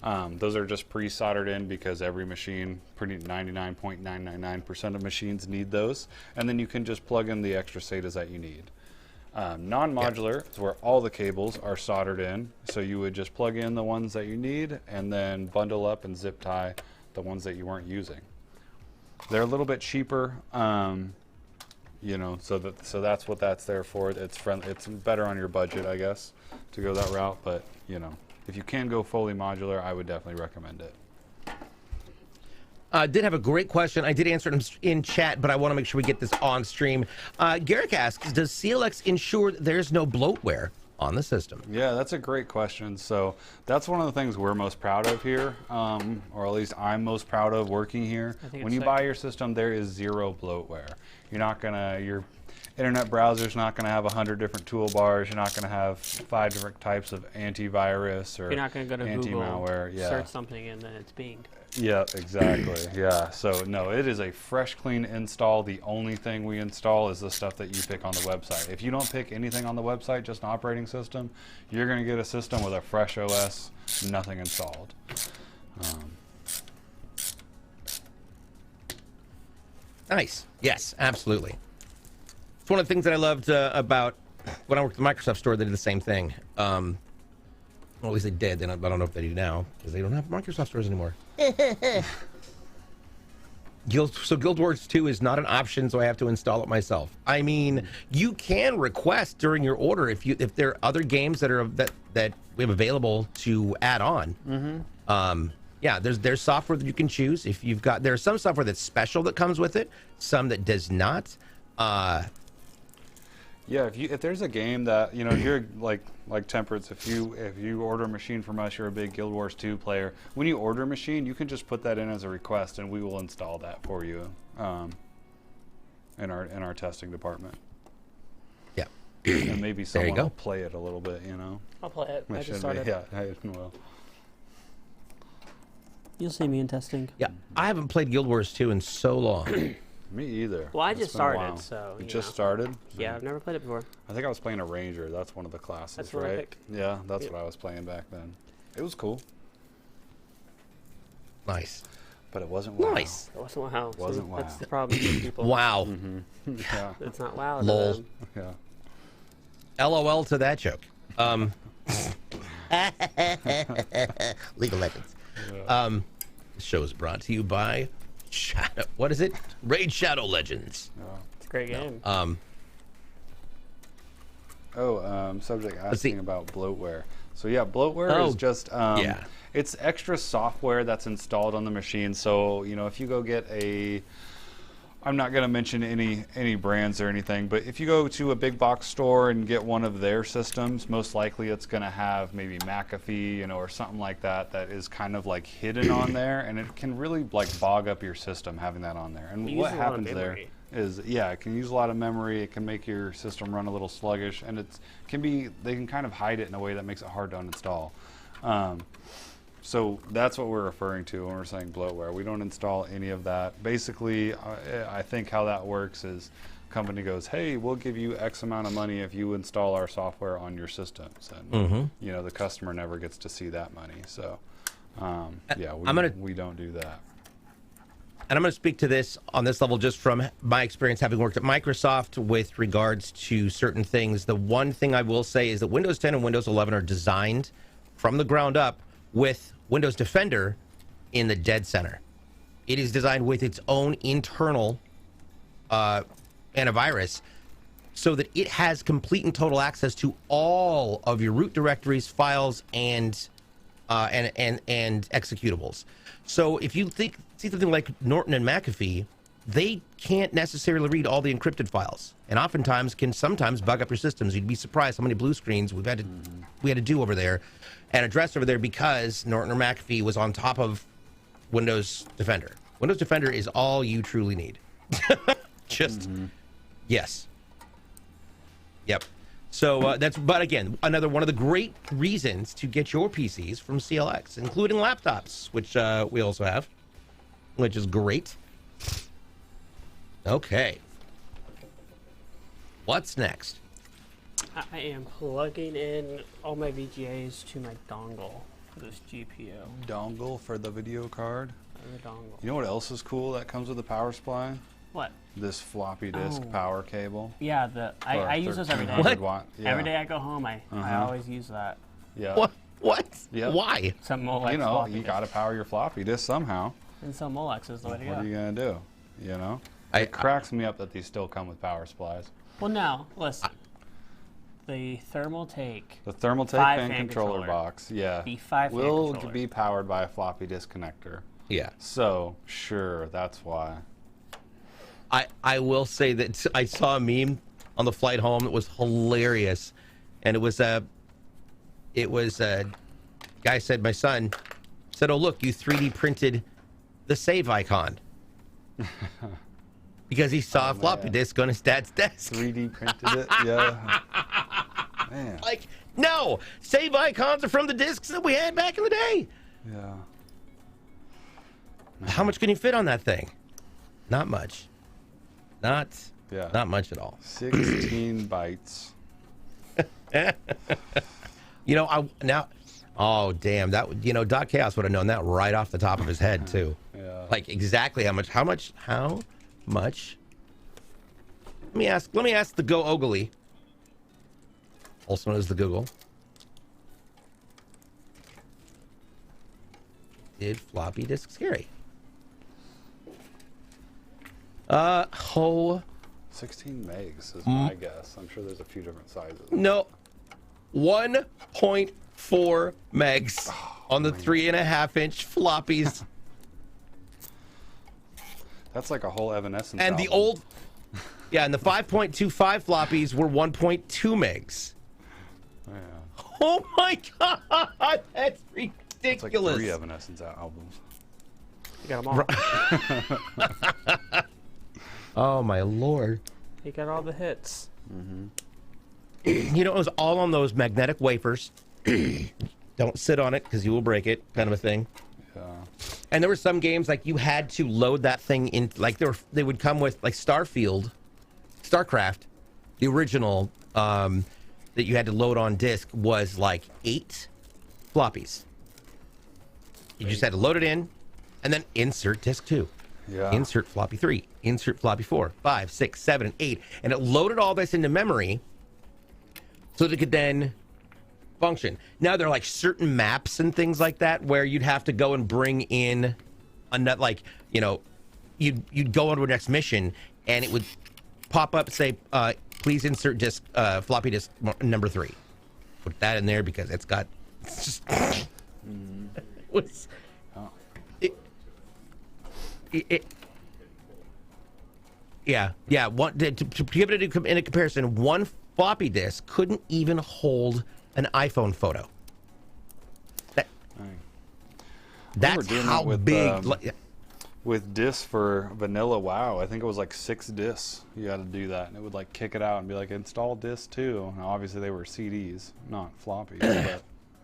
Those are just pre-soldered in because every machine, pretty 99.999% of machines need those. And then you can just plug in the extra SATAs that you need. Non-modular is where all the cables are soldered in. So you would just plug in the ones that you need and then bundle up and zip tie the ones that you weren't using. They're a little bit cheaper, you know, so that's what that's there for. It's better on your budget, I guess, to go that route. But, you know, if you can go fully modular, I would definitely recommend it. Did have a great question. I did answer it in chat, but I want to make sure we get this on stream. Garrick asks, does CLX ensure that there's no bloatware on the system? Yeah, that's a great question. So that's one of the things we're most proud of here, or at least I'm most proud of working here. When you buy your system, there is zero bloatware. You're not gonna, your internet browser's not gonna have 100 different toolbars. You're not gonna have 5 different types of antivirus or You're not gonna go to anti-malware. Google, search something, and then it's Bing. Yeah, exactly. Yeah, so no, it is a fresh, clean install. The only thing we install is the stuff that you pick on the website. If you don't pick anything on the website, just an operating system, you're going to get a system with a fresh OS, nothing installed. Nice. Yes, absolutely. It's one of the things that I loved about when I worked at the Microsoft store. They did the same thing. Well, at least they did. I don't know if they do now because they don't have Microsoft stores anymore. Guild Wars 2 is not an option, so I have to install it myself. I mean, you can request during your order if there are other games that we have available to add on. Yeah, there's software that you can choose. If you've got, there's some software that's special that comes with it, some that does not. Yeah, if there's a game that, you know, if you're like Temperance, if you order a machine from us, you're a big Guild Wars 2 player. When you order a machine, you can just put that in as a request, and we will install that for you in our testing department. Yeah, and maybe someone will play it a little bit, you know. I'll play it. I just started. Yeah, Hayden will. You'll see me in testing. Yeah, I haven't played Guild Wars 2 in so long. Me either. Well, I just started, so you just started? Yeah, I've never played it before. I think I was playing a Ranger. That's one of the classes, that's right? Pick. Yeah, that's what I was playing back then. It was cool. Nice. But it wasn't WoW. Nice. It wasn't WoW. Wasn't WoW. That's the problem with people. Wow. Yeah. It's not WoW. Lol. Yeah. LOL to that joke. League of Legends. Yeah. The show is brought to you by Shadow. What is it? Raid Shadow Legends. Yeah. It's a great game. Subject asking about bloatware. So yeah, bloatware is just it's extra software that's installed on the machine. So, you know, if you go get I'm not going to mention any brands or anything, but if you go to a big box store and get one of their systems, most likely it's going to have maybe McAfee, you know, or something like that is kind of like hidden on there, and it can really like bog up your system having that on there. And what happens there is, it can use a lot of memory. It can make your system run a little sluggish, and they can kind of hide it in a way that makes it hard to uninstall. So that's what we're referring to when we're saying bloatware. We don't install any of that. Basically, I think how that works is company goes, hey, we'll give you X amount of money if you install our software on your systems. And, you know, the customer never gets to see that money. So, we don't do that. And I'm going to speak to this on this level just from my experience having worked at Microsoft with regards to certain things. The one thing I will say is that Windows 10 and Windows 11 are designed from the ground up with Windows Defender in the dead center. It is designed with its own internal antivirus so that it has complete and total access to all of your root directories, files, and executables. So if you see something like Norton and McAfee, they can't necessarily read all the encrypted files, and oftentimes can sometimes bug up your systems. You'd be surprised how many blue screens we had to do over there and address over there because Norton or McAfee was on top of Windows Defender. Windows Defender is all you truly need. Just yes. Yep. So but again, another one of the great reasons to get your PCs from CLX, including laptops, which we also have, which is great. Okay. What's next? I am plugging in all my VGAs to my dongle for this GPU. Dongle for the video card. The dongle. You know what else is cool that comes with the power supply? What? This floppy disk power cable. Yeah, I use those every day. 1300 watt. Yeah. Every day I go home, I always use that. Yeah. What? Yep. Why? Some Molex You know, floppy you disk. got to power your floppy disk somehow. And some Molex is the way to go. What are you going to do? You know? It cracks me up that these still come with power supplies. Well, now, listen. The Thermaltake. The Thermaltake fan controller box, yeah, B5 will be powered by a floppy disk connector. Yeah. So, sure, that's why. I will say that I saw a meme on the flight home that was hilarious, and it was a guy said, my son said, "Oh look, you 3D printed the save icon," because he saw a floppy disk on his dad's desk. 3D printed it, yeah. Man. Like, no, save icons are from the discs that we had back in the day. Yeah. How much can you fit on that thing? Not much. Not much at all. 16 bytes. You know, oh damn, that, you know, Doc Chaos would have known that right off the top of his head too. Yeah. Like exactly how much. Let me ask the Go Ogly, also known as the Google. Did floppy disks carry? 16 megs is my guess. I'm sure there's a few different sizes. No, 1.4 megs on the 3.5-inch floppies. That's like a whole Evanescence And album. the old, yeah, and the 5.25 floppies were 1.2 megs. Yeah. Oh my god, that's ridiculous. It's like 3 Evanescence albums. You got them all. Oh my lord. You got all the hits. You know, it was all on those magnetic wafers. Don't sit on it because you will break it, kind of a thing. Yeah. And there were some games like you had to load that thing in, like they would come with like StarCraft, the original that you had to load on disk was like 8 floppies. You just had to load it in and then insert disk 2. Yeah. Insert floppy 3, insert floppy 4, 5, 6, 7, and 8. And it loaded all this into memory so that it could then function. Now there are like certain maps and things like that where you'd have to go and bring in another, like, you know, you'd go on to a next mission and it would pop up, say, please insert disk, floppy disk number 3. Put that in there because it's just to give it in a comparison, one floppy disk couldn't even hold an iPhone photo. That's how big. With discs for vanilla WoW, I think it was like 6 discs. You had to do that, and it would like kick it out and be like, install disc 2. Now, obviously, they were CDs, not floppies, but it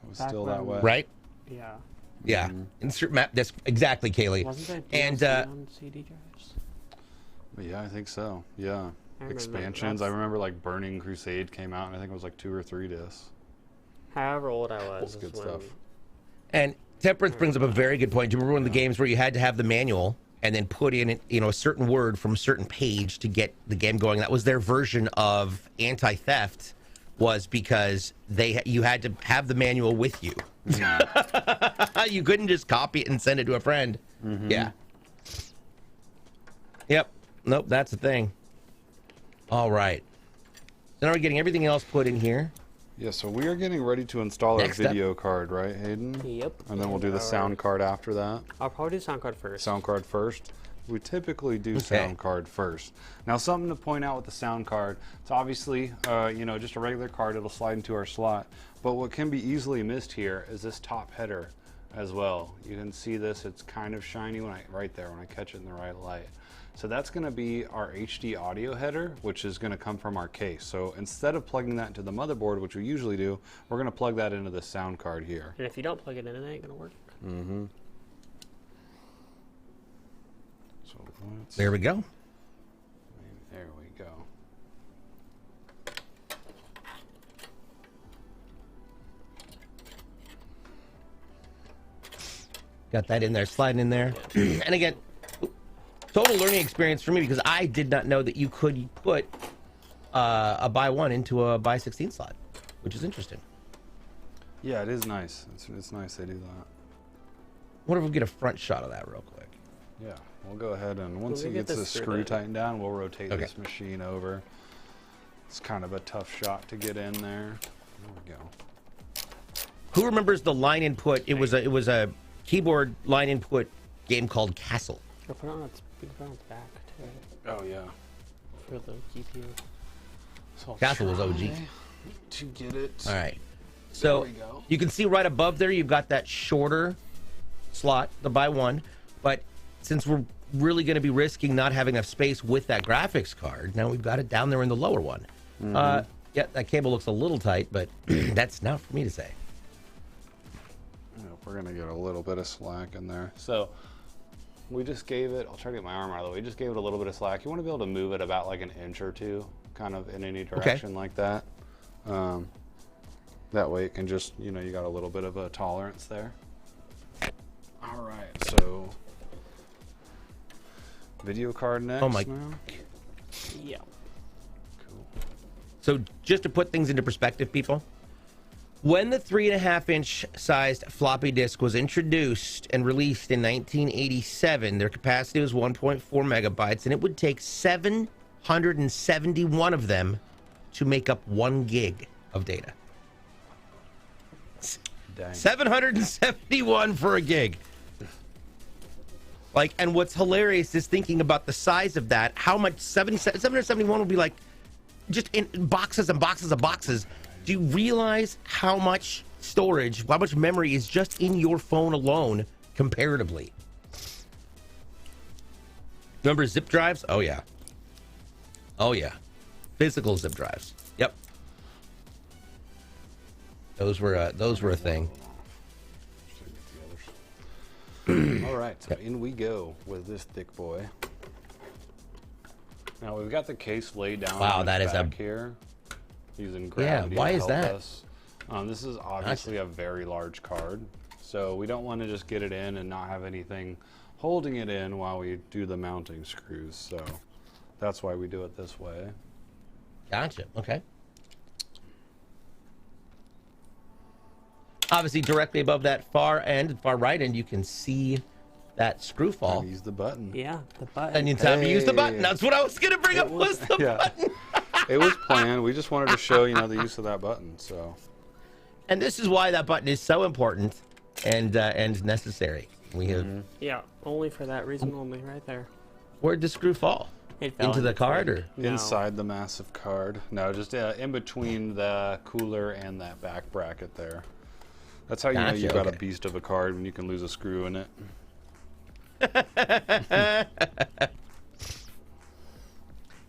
was still that way. Right? Yeah. Yeah. Insert map disk. Exactly, Kaylee. Wasn't there And DLC on CD drives? Yeah, I think so. Yeah. I remember Expansions. I remember like Burning Crusade came out, and I think it was like 2 or 3 discs. However old I was. That's good stuff. And Temperance brings up a very good point. Do you remember one of the games where you had to have the manual and then put in, you know, a certain word from a certain page to get the game going? That was their version of anti-theft, was because you had to have the manual with you. You couldn't just copy it and send it to a friend. Yeah. Yep. Nope, that's the thing. All right. So now we're getting everything else put in here. Yeah, so we are getting ready to install Next our up. video card, right, Hayden? Yep. And then we'll do the sound card after that. I'll probably do sound card first. Sound card first. We typically do sound card first. Now, something to point out with the sound card, it's obviously, you know, just a regular card. It'll slide into our slot. But what can be easily missed here is this top header as well. You can see this, it's kind of shiny when right there when I catch it in the right light. So that's going to be our HD audio header, which is going to come from our case. So instead of plugging that into the motherboard, which we usually do, we're going to plug that into the sound card here. And if you don't plug it in, it ain't going to work. Mm-hmm. So there we go. There we go. Got that in there, sliding in there. And again, total learning experience for me because I did not know that you could put a by 1 into a by 16 slot, which is interesting. Yeah, it is nice. It's nice they do that. What if we get a front shot of that real quick? Yeah, we'll go ahead and once it gets the screw tightened down, we'll rotate this machine over. It's kind of a tough shot to get in there. There we go. Who remembers the line input? It was a keyboard line input game called Castle. Or put it on its back too. Oh yeah. For the GPU. So Castle was OG. To get it. All right. So you can see right above there, you've got that shorter slot, the by 1. But since we're really going to be risking not having enough space with that graphics card, now we've got it down there in the lower one. Yeah, that cable looks a little tight, but that's not for me to say. We're going to get a little bit of slack in there. So we just gave it, I'll try to get my arm out of the way, we just gave it a little bit of slack. You want to be able to move it about like an inch or two, kind of in any direction like that. That way it can just, you know, you got a little bit of a tolerance there. All right, so video card next. Oh my. Now. Yeah. Cool. So just to put things into perspective, people, when the 3.5-inch sized floppy disk was introduced and released in 1987, their capacity was 1.4 megabytes, and it would take 771 of them to make up 1 gig of data. Dang. 771 for a gig. Like, and what's hilarious is thinking about the size of that, how much 771 would be like just in boxes and boxes of boxes. Do you realize how much storage, how much memory is just in your phone alone comparatively? Remember zip drives? Oh, yeah. Oh, yeah. Physical zip drives. Yep. Those were a thing. All right, so in we go with this thick boy. Now we've got the case laid down. Wow, that is back here. Using gravity. Yeah, why to is help that? us. This is obviously a very large card, so we don't want to just get it in and not have anything holding it in while we do the mounting screws. So that's why we do it this way. Gotcha. Okay. Obviously, directly above that far right end, you can see that screw fall. Use the button. Yeah, the button. And you time to use the button. That's what I was going to bring up was the button. It was planned. We just wanted to show, you know, the use of that button. So. And this is why that button is so important and necessary. We have. Yeah, only for that reason only, right there. Where'd the screw fall? It fell Into the card, or No. Inside the massive card. No, just in between the cooler and that back bracket there. That's how you know you've got a beast of a card when you can lose a screw in it.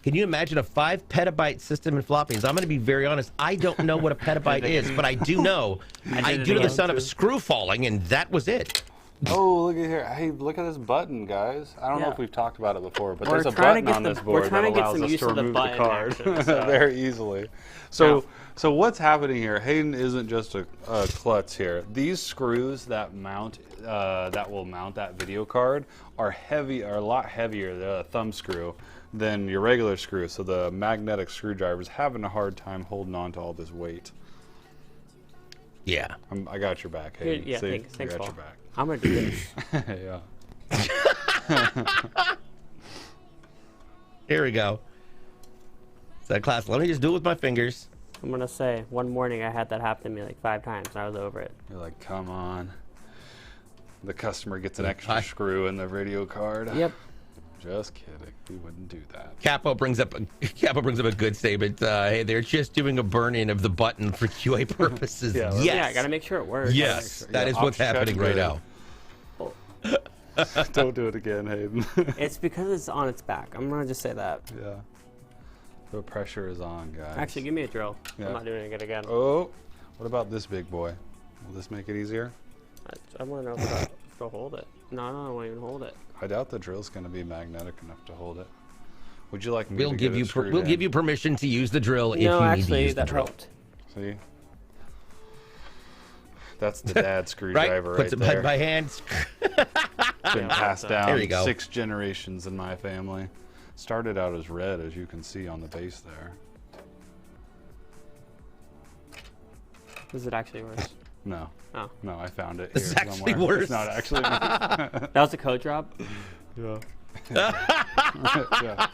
Can you imagine a 5 petabyte system in floppies? I'm going to be very honest. I don't know what a petabyte is, but I do know. I do know the sound of a screw falling, and that was it. Oh, look at here. Hey, look at this button, guys. I don't know if we've talked about it before, but We're there's a trying button to on get this board that allows us to remove the card very easily. So what's happening here? Hayden isn't just a klutz here. These screws that mount, that will mount that video card are a lot heavier, the thumb screw, than your regular screw. So the magnetic screwdriver's having a hard time holding on to all this weight. Yeah. I got your back, Hayden. Yeah, See? thanks, I got Paul. your back. I'm gonna do this. Yeah. Here we go. So class, let me just do it with my fingers. I'm gonna say, one morning I had that happen to me like 5 times, and I was over it. You're like, come on. The customer gets an extra screw in the video card. Yep. Just kidding. We wouldn't do that. Capo brings up a good statement. Hey, they're just doing a burn-in of the button for QA purposes. Yeah, yes. Yeah, I gotta make sure it works. Yes, sure. that Yeah, is what's option happening right good. now. Don't do it again, Hayden. It's because it's on its back. I'm gonna just say that. Yeah. The pressure is on, guys. Actually, give me a drill. Yeah. I'm not doing it again. Oh, what about this big boy? Will this make it easier? I want to know if it'll hold it. No, I won't even hold it. I doubt the drill's going to be magnetic enough to hold it. Would you like me We'll to give get you it screwed we'll in? give you permission to use the drill if No, you need to actually, use the that drill. helped. See? That's the dad Right? screwdriver Puts right it there. by hand. Been passed down There you go. 6 generations in my family. Started out as red, as you can see on the base there. Is it actually worse? No. Oh. No, I found it This here is actually somewhere. worse. It's not actually. That was a code drop? Yeah. Yeah.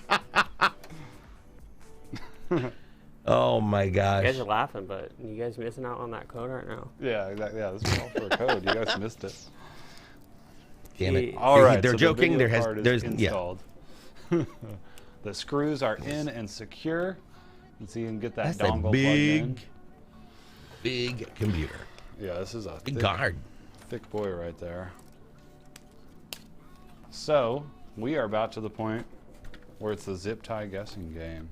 Oh my You guys gosh. are laughing, but you guys missing out on that code right now. Yeah, exactly. Yeah, this is all for a code. You guys missed it. Damn it. All right, They're so joking. The There has part is there's yeah. installed. The screws are in and secure. You see, you can get that That's dongle a plugged in. big computer. Yeah, this is a Big card. thick boy right there. So we are about to the point where it's the zip tie guessing game.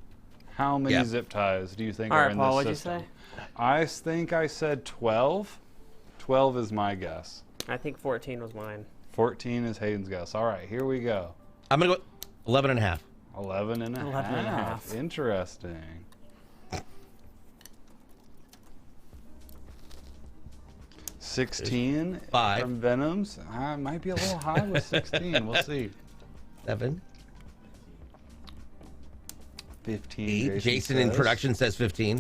How many Yep. zip ties do you think All are right, in Paul, this what'd you system? say? I think I said 12. 12 is my guess. I think 14 was mine. 14 is Hayden's guess. All right, here we go. I'm gonna go 11 and a half. 11 and a 11 and a half. half. Interesting. 16 5. from Venoms. Might be a little high with 16. We'll see. 7. 15. 8. Jason in says. production says 15.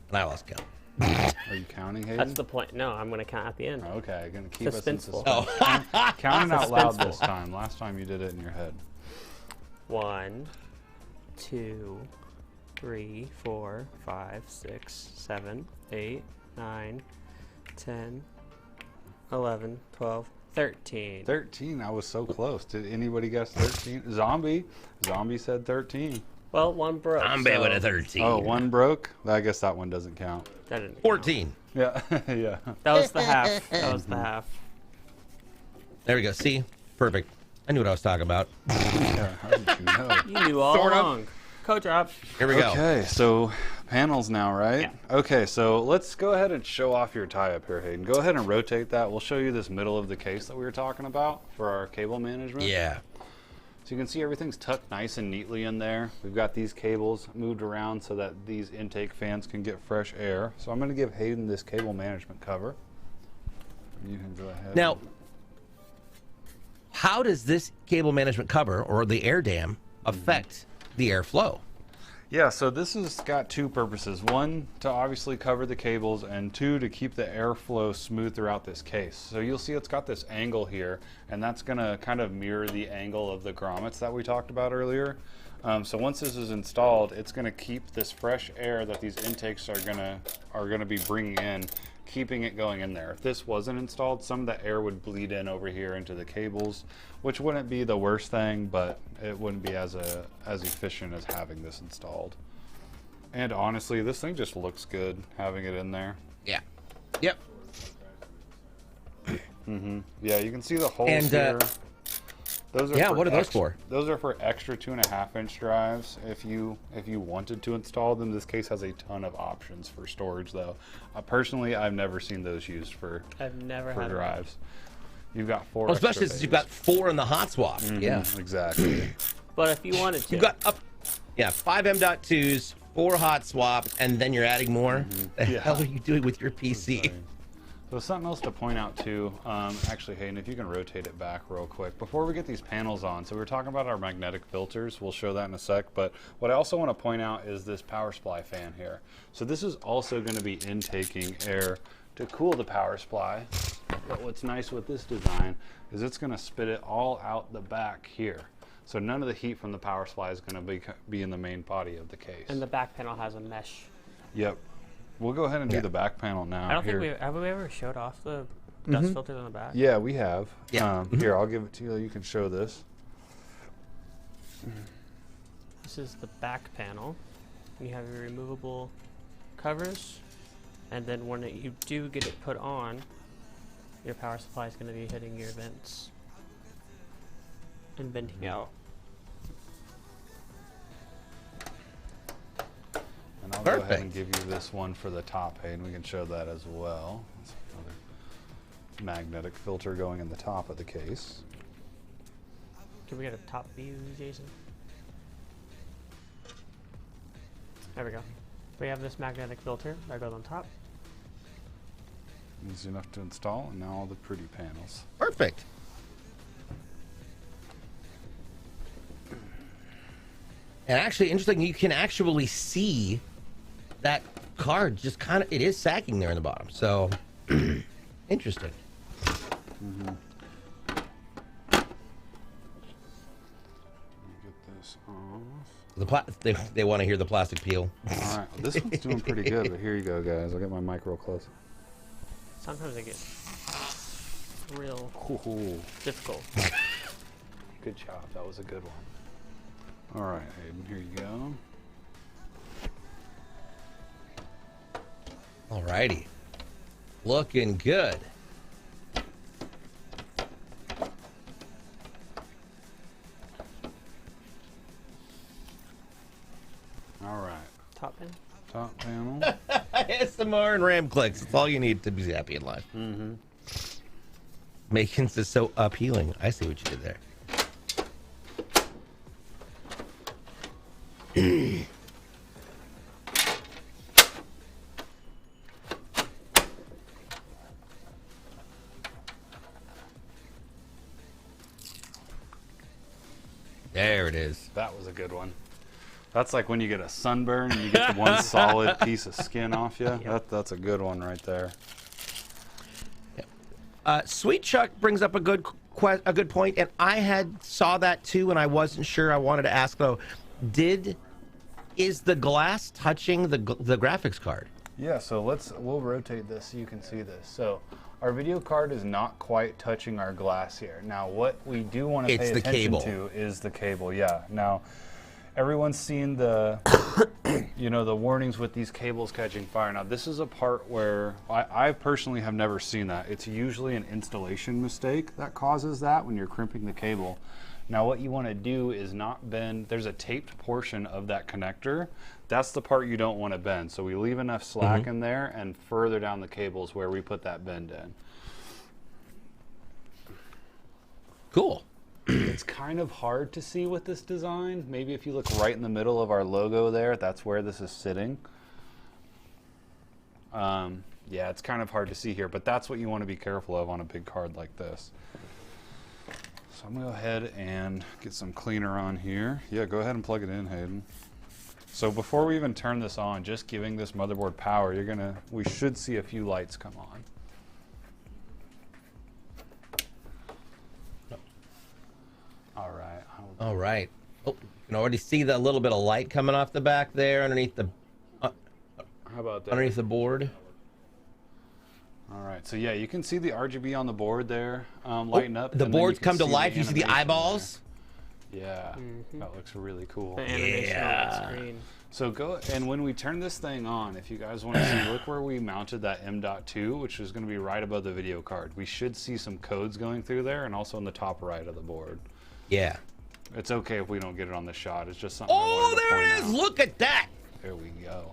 And I lost count. Are you counting, Hayden? That's the point. No, I'm going to count at the end. Okay, gonna keep us in Suspenseful. suspense. Count it out loud Suspenseful. this time. Last time you did it in your head. 1, 2, 3, 4, 5, 6, 7, 8, 9, 10, 11, 12, 13. 13. I was so close. Did anybody guess 13? Zombie. Zombie said 13. Well, one broke. I'm so with a 13. Oh, one broke. I guess that one doesn't count. That didn't count. 14. Yeah, yeah. That was the half. That was the half. There we go. See? Perfect. I knew what I was talking about. Yeah, how did you know? You knew all Sort of. along. Code drop. Here we go. Okay, so panels now, right? Yeah. Okay, so let's go ahead and show off your tie up here, Hayden. Go ahead and rotate that. We'll show you this middle of the case that we were talking about for our cable management. Yeah. So you can see everything's tucked nice and neatly in there. We've got these cables moved around so that these intake fans can get fresh air. So I'm going to give Hayden this cable management cover. You can go ahead. Now, how does this cable management cover or the air dam affect the airflow? Yeah, so this has got 2 purposes. 1, to obviously cover the cables, and 2, to keep the airflow smooth throughout this case. So you'll see it's got this angle here, and that's going to kind of mirror the angle of the grommets that we talked about earlier. So once this is installed, it's going to keep this fresh air that these intakes are going to be bringing in, keeping it going in there. If this wasn't installed, some of the air would bleed in over here into the cables, which wouldn't be the worst thing, but it wouldn't be as efficient as having this installed. And honestly, this thing just looks good having it in there. Yeah. Yep. Yeah, you can see the holes And, here. Those are yeah, for what are those for? Those are for extra 2.5-inch drives. If you wanted to install them, this case has a ton of options for storage, though. Personally, I've never seen those used for I've never for had drives. You've got 4. Well, especially extra since you've bays. got 4 in the hot swap. Yeah. Exactly. But if you wanted to. You've got 5 M.2s, 4 hot swap, and then you're adding more. The Yeah. hell are you doing with your PC? So something else to point out too, actually Hayden, if you can rotate it back real quick, before we get these panels on, so we're talking about our magnetic filters, we'll show that in a sec, but what I also want to point out is this power supply fan here. So this is also going to be intaking air to cool the power supply, but what's nice with this design is it's going to spit it all out the back here. So none of the heat from the power supply is going to be in the main body of the case. And the back panel has a mesh. Yep. We'll go ahead and do the back panel now. I don't here. think have we ever showed off the dust filters on the back? Yeah, we have. Yeah. Here, I'll give it to you. You can show this. This is the back panel. You have your removable covers, and then when you do get it put on, your power supply is going to be hitting your vents and venting out. And I'll go ahead and give you this one for the top, Hayden. We can show that as well. That's another magnetic filter going in the top of the case. Can we get a top view, Jason? There we go. We have this magnetic filter that goes on top. Easy enough to install, and now all the pretty panels. Perfect. And actually, interesting, you can actually see that card just kind of, it is sagging there in the bottom. So, interesting. Get this off. They want to hear the plastic peel. All right, well, this one's doing pretty good, but here you go, guys. I'll get my mic real close. Sometimes they get real difficult. Good job. That was a good one. All right, Hayden, here you go. Alrighty. Looking good. All right. Top pin? Top panel. SMR and RAM clicks. That's all you need to be happy in life. Making this so appealing. I see what you did there. There it is. That was a good one. That's like when you get a sunburn and you get the one solid piece of skin off you. That's a good one right there. Sweet Chuck brings up a good point, and I had saw that too, and I wasn't sure. I wanted to ask though, is the glass touching the graphics card? Yeah, so we'll rotate this so you can see this. So our video card is not quite touching our glass here. Now what we do want to pay attention to is the cable. Yeah. Now everyone's seen the the warnings with these cables catching fire. Now this is a part where I personally have never seen that. It's usually an installation mistake that causes that when you're crimping the cable. Now what you want to do is not bend. There's a taped portion of that connector. That's the part you don't want to bend. So we leave enough slack in there, and further down the cable is where we put that bend in. Cool. It's kind of hard to see with this design. Maybe if you look right in the middle of our logo there, that's where this is sitting. Yeah, it's kind of hard to see here, but that's what you want to be careful of on a big card like this. So I'm going to go ahead and get some cleaner on here. Yeah, go ahead and plug it in, Hayden. So before we even turn this on, just giving this motherboard power, we should see a few lights come on. All right. All right. Oh, you can already see that little bit of light coming off the back there underneath the How about that? underneath the board. All right, so yeah, you can see the RGB on the board there lighten up. The boards come to life. You see the eyeballs. There. Yeah, that looks really cool. The animation on the screen. So and when we turn this thing on, if you guys want to see, look where we mounted that M.2, which is going to be right above the video card. We should see some codes going through there, and also in the top right of the board. Yeah. It's okay if we don't get it on the shot. It's just something. Oh, there it is! Look at that. There we go.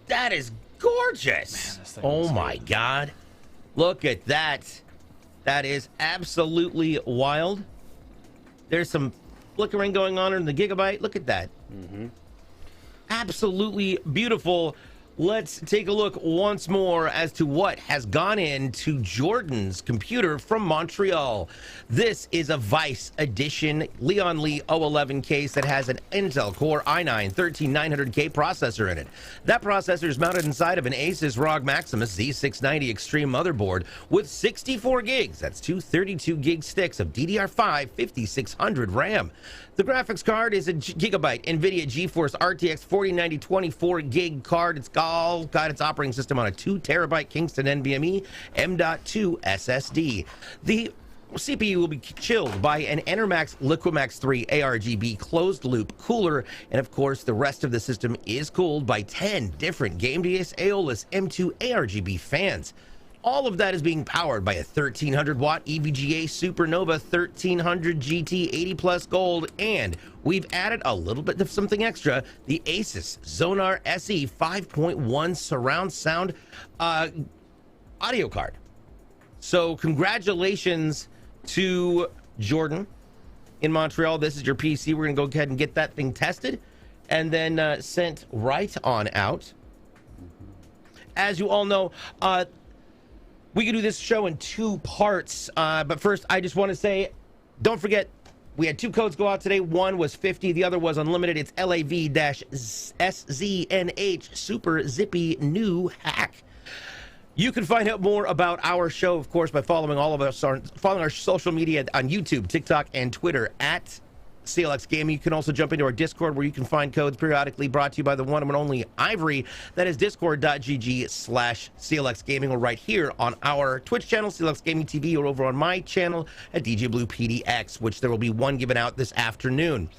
That is gorgeous. Man, oh my God. Look at that. That is absolutely wild. There's some flickering going on in the gigabyte. Look at that. Absolutely beautiful. Let's take a look once more as to what has gone into Jordan's computer from Montreal. This is a Vice Edition Lian Li O11 case that has an Intel Core i9-13900K processor in it. That processor is mounted inside of an ASUS ROG Maximus Z690 Extreme motherboard with 64 gigs. That's two 32 gig sticks of DDR5 5600 RAM. The graphics card is a gigabyte NVIDIA GeForce RTX 4090 24 gig card. It's all got its operating system on a 2 terabyte Kingston NVMe M.2 SSD. The CPU will be chilled by an Enermax Liquimax 3 ARGB closed loop cooler, and of course the rest of the system is cooled by 10 different GameDS AEOLUS M2 ARGB fans. All of that is being powered by a 1300 watt EVGA Supernova 1300 GT 80 plus gold, and we've added a little bit of something extra, the ASUS Zonar SE 5.1 surround sound audio card. So congratulations to Jordan in Montreal. This is your PC. We're gonna go ahead and get that thing tested and then sent right on out. As you all know, we can do this show in 2 parts, but first I just want to say, don't forget, we had 2 codes go out today. One was 50, the other was unlimited. It's LAV-SZNH Super Zippy New Hack. You can find out more about our show, of course, by following all of us, following our social media on YouTube, TikTok, and Twitter at CLX Gaming. You can also jump into our Discord, where you can find codes periodically brought to you by the one and only Ivory. That is discord.gg/CLX Gaming, or right here on our Twitch channel, CLX Gaming TV, or over on my channel at DJ BluePDX, which there will be one given out this afternoon.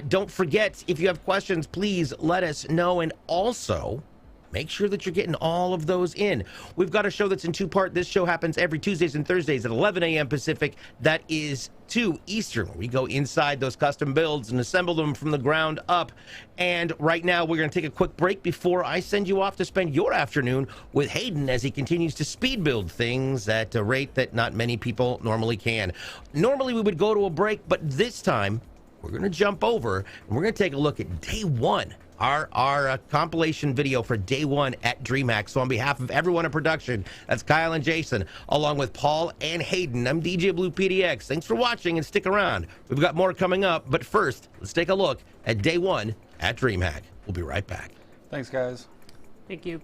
Don't forget, if you have questions, please let us know, and also make sure that you're getting all of those in. We've got a show that's in 2 parts. This show happens every Tuesdays and Thursdays at 11 a.m. Pacific. That is 2 Eastern. We go inside those custom builds and assemble them from the ground up. And right now, we're going to take a quick break before I send you off to spend your afternoon with Hayden as he continues to speed build things at a rate that not many people normally can. Normally, we would go to a break, but this time, we're going to jump over and we're going to take a look at day 1. Our compilation video for day 1 at DreamHack. So on behalf of everyone in production, that's Kyle and Jason, along with Paul and Hayden, I'm DJ BluePDX. Thanks for watching and stick around. We've got more coming up, but first, let's take a look at day 1 at DreamHack. We'll be right back. Thanks, guys. Thank you.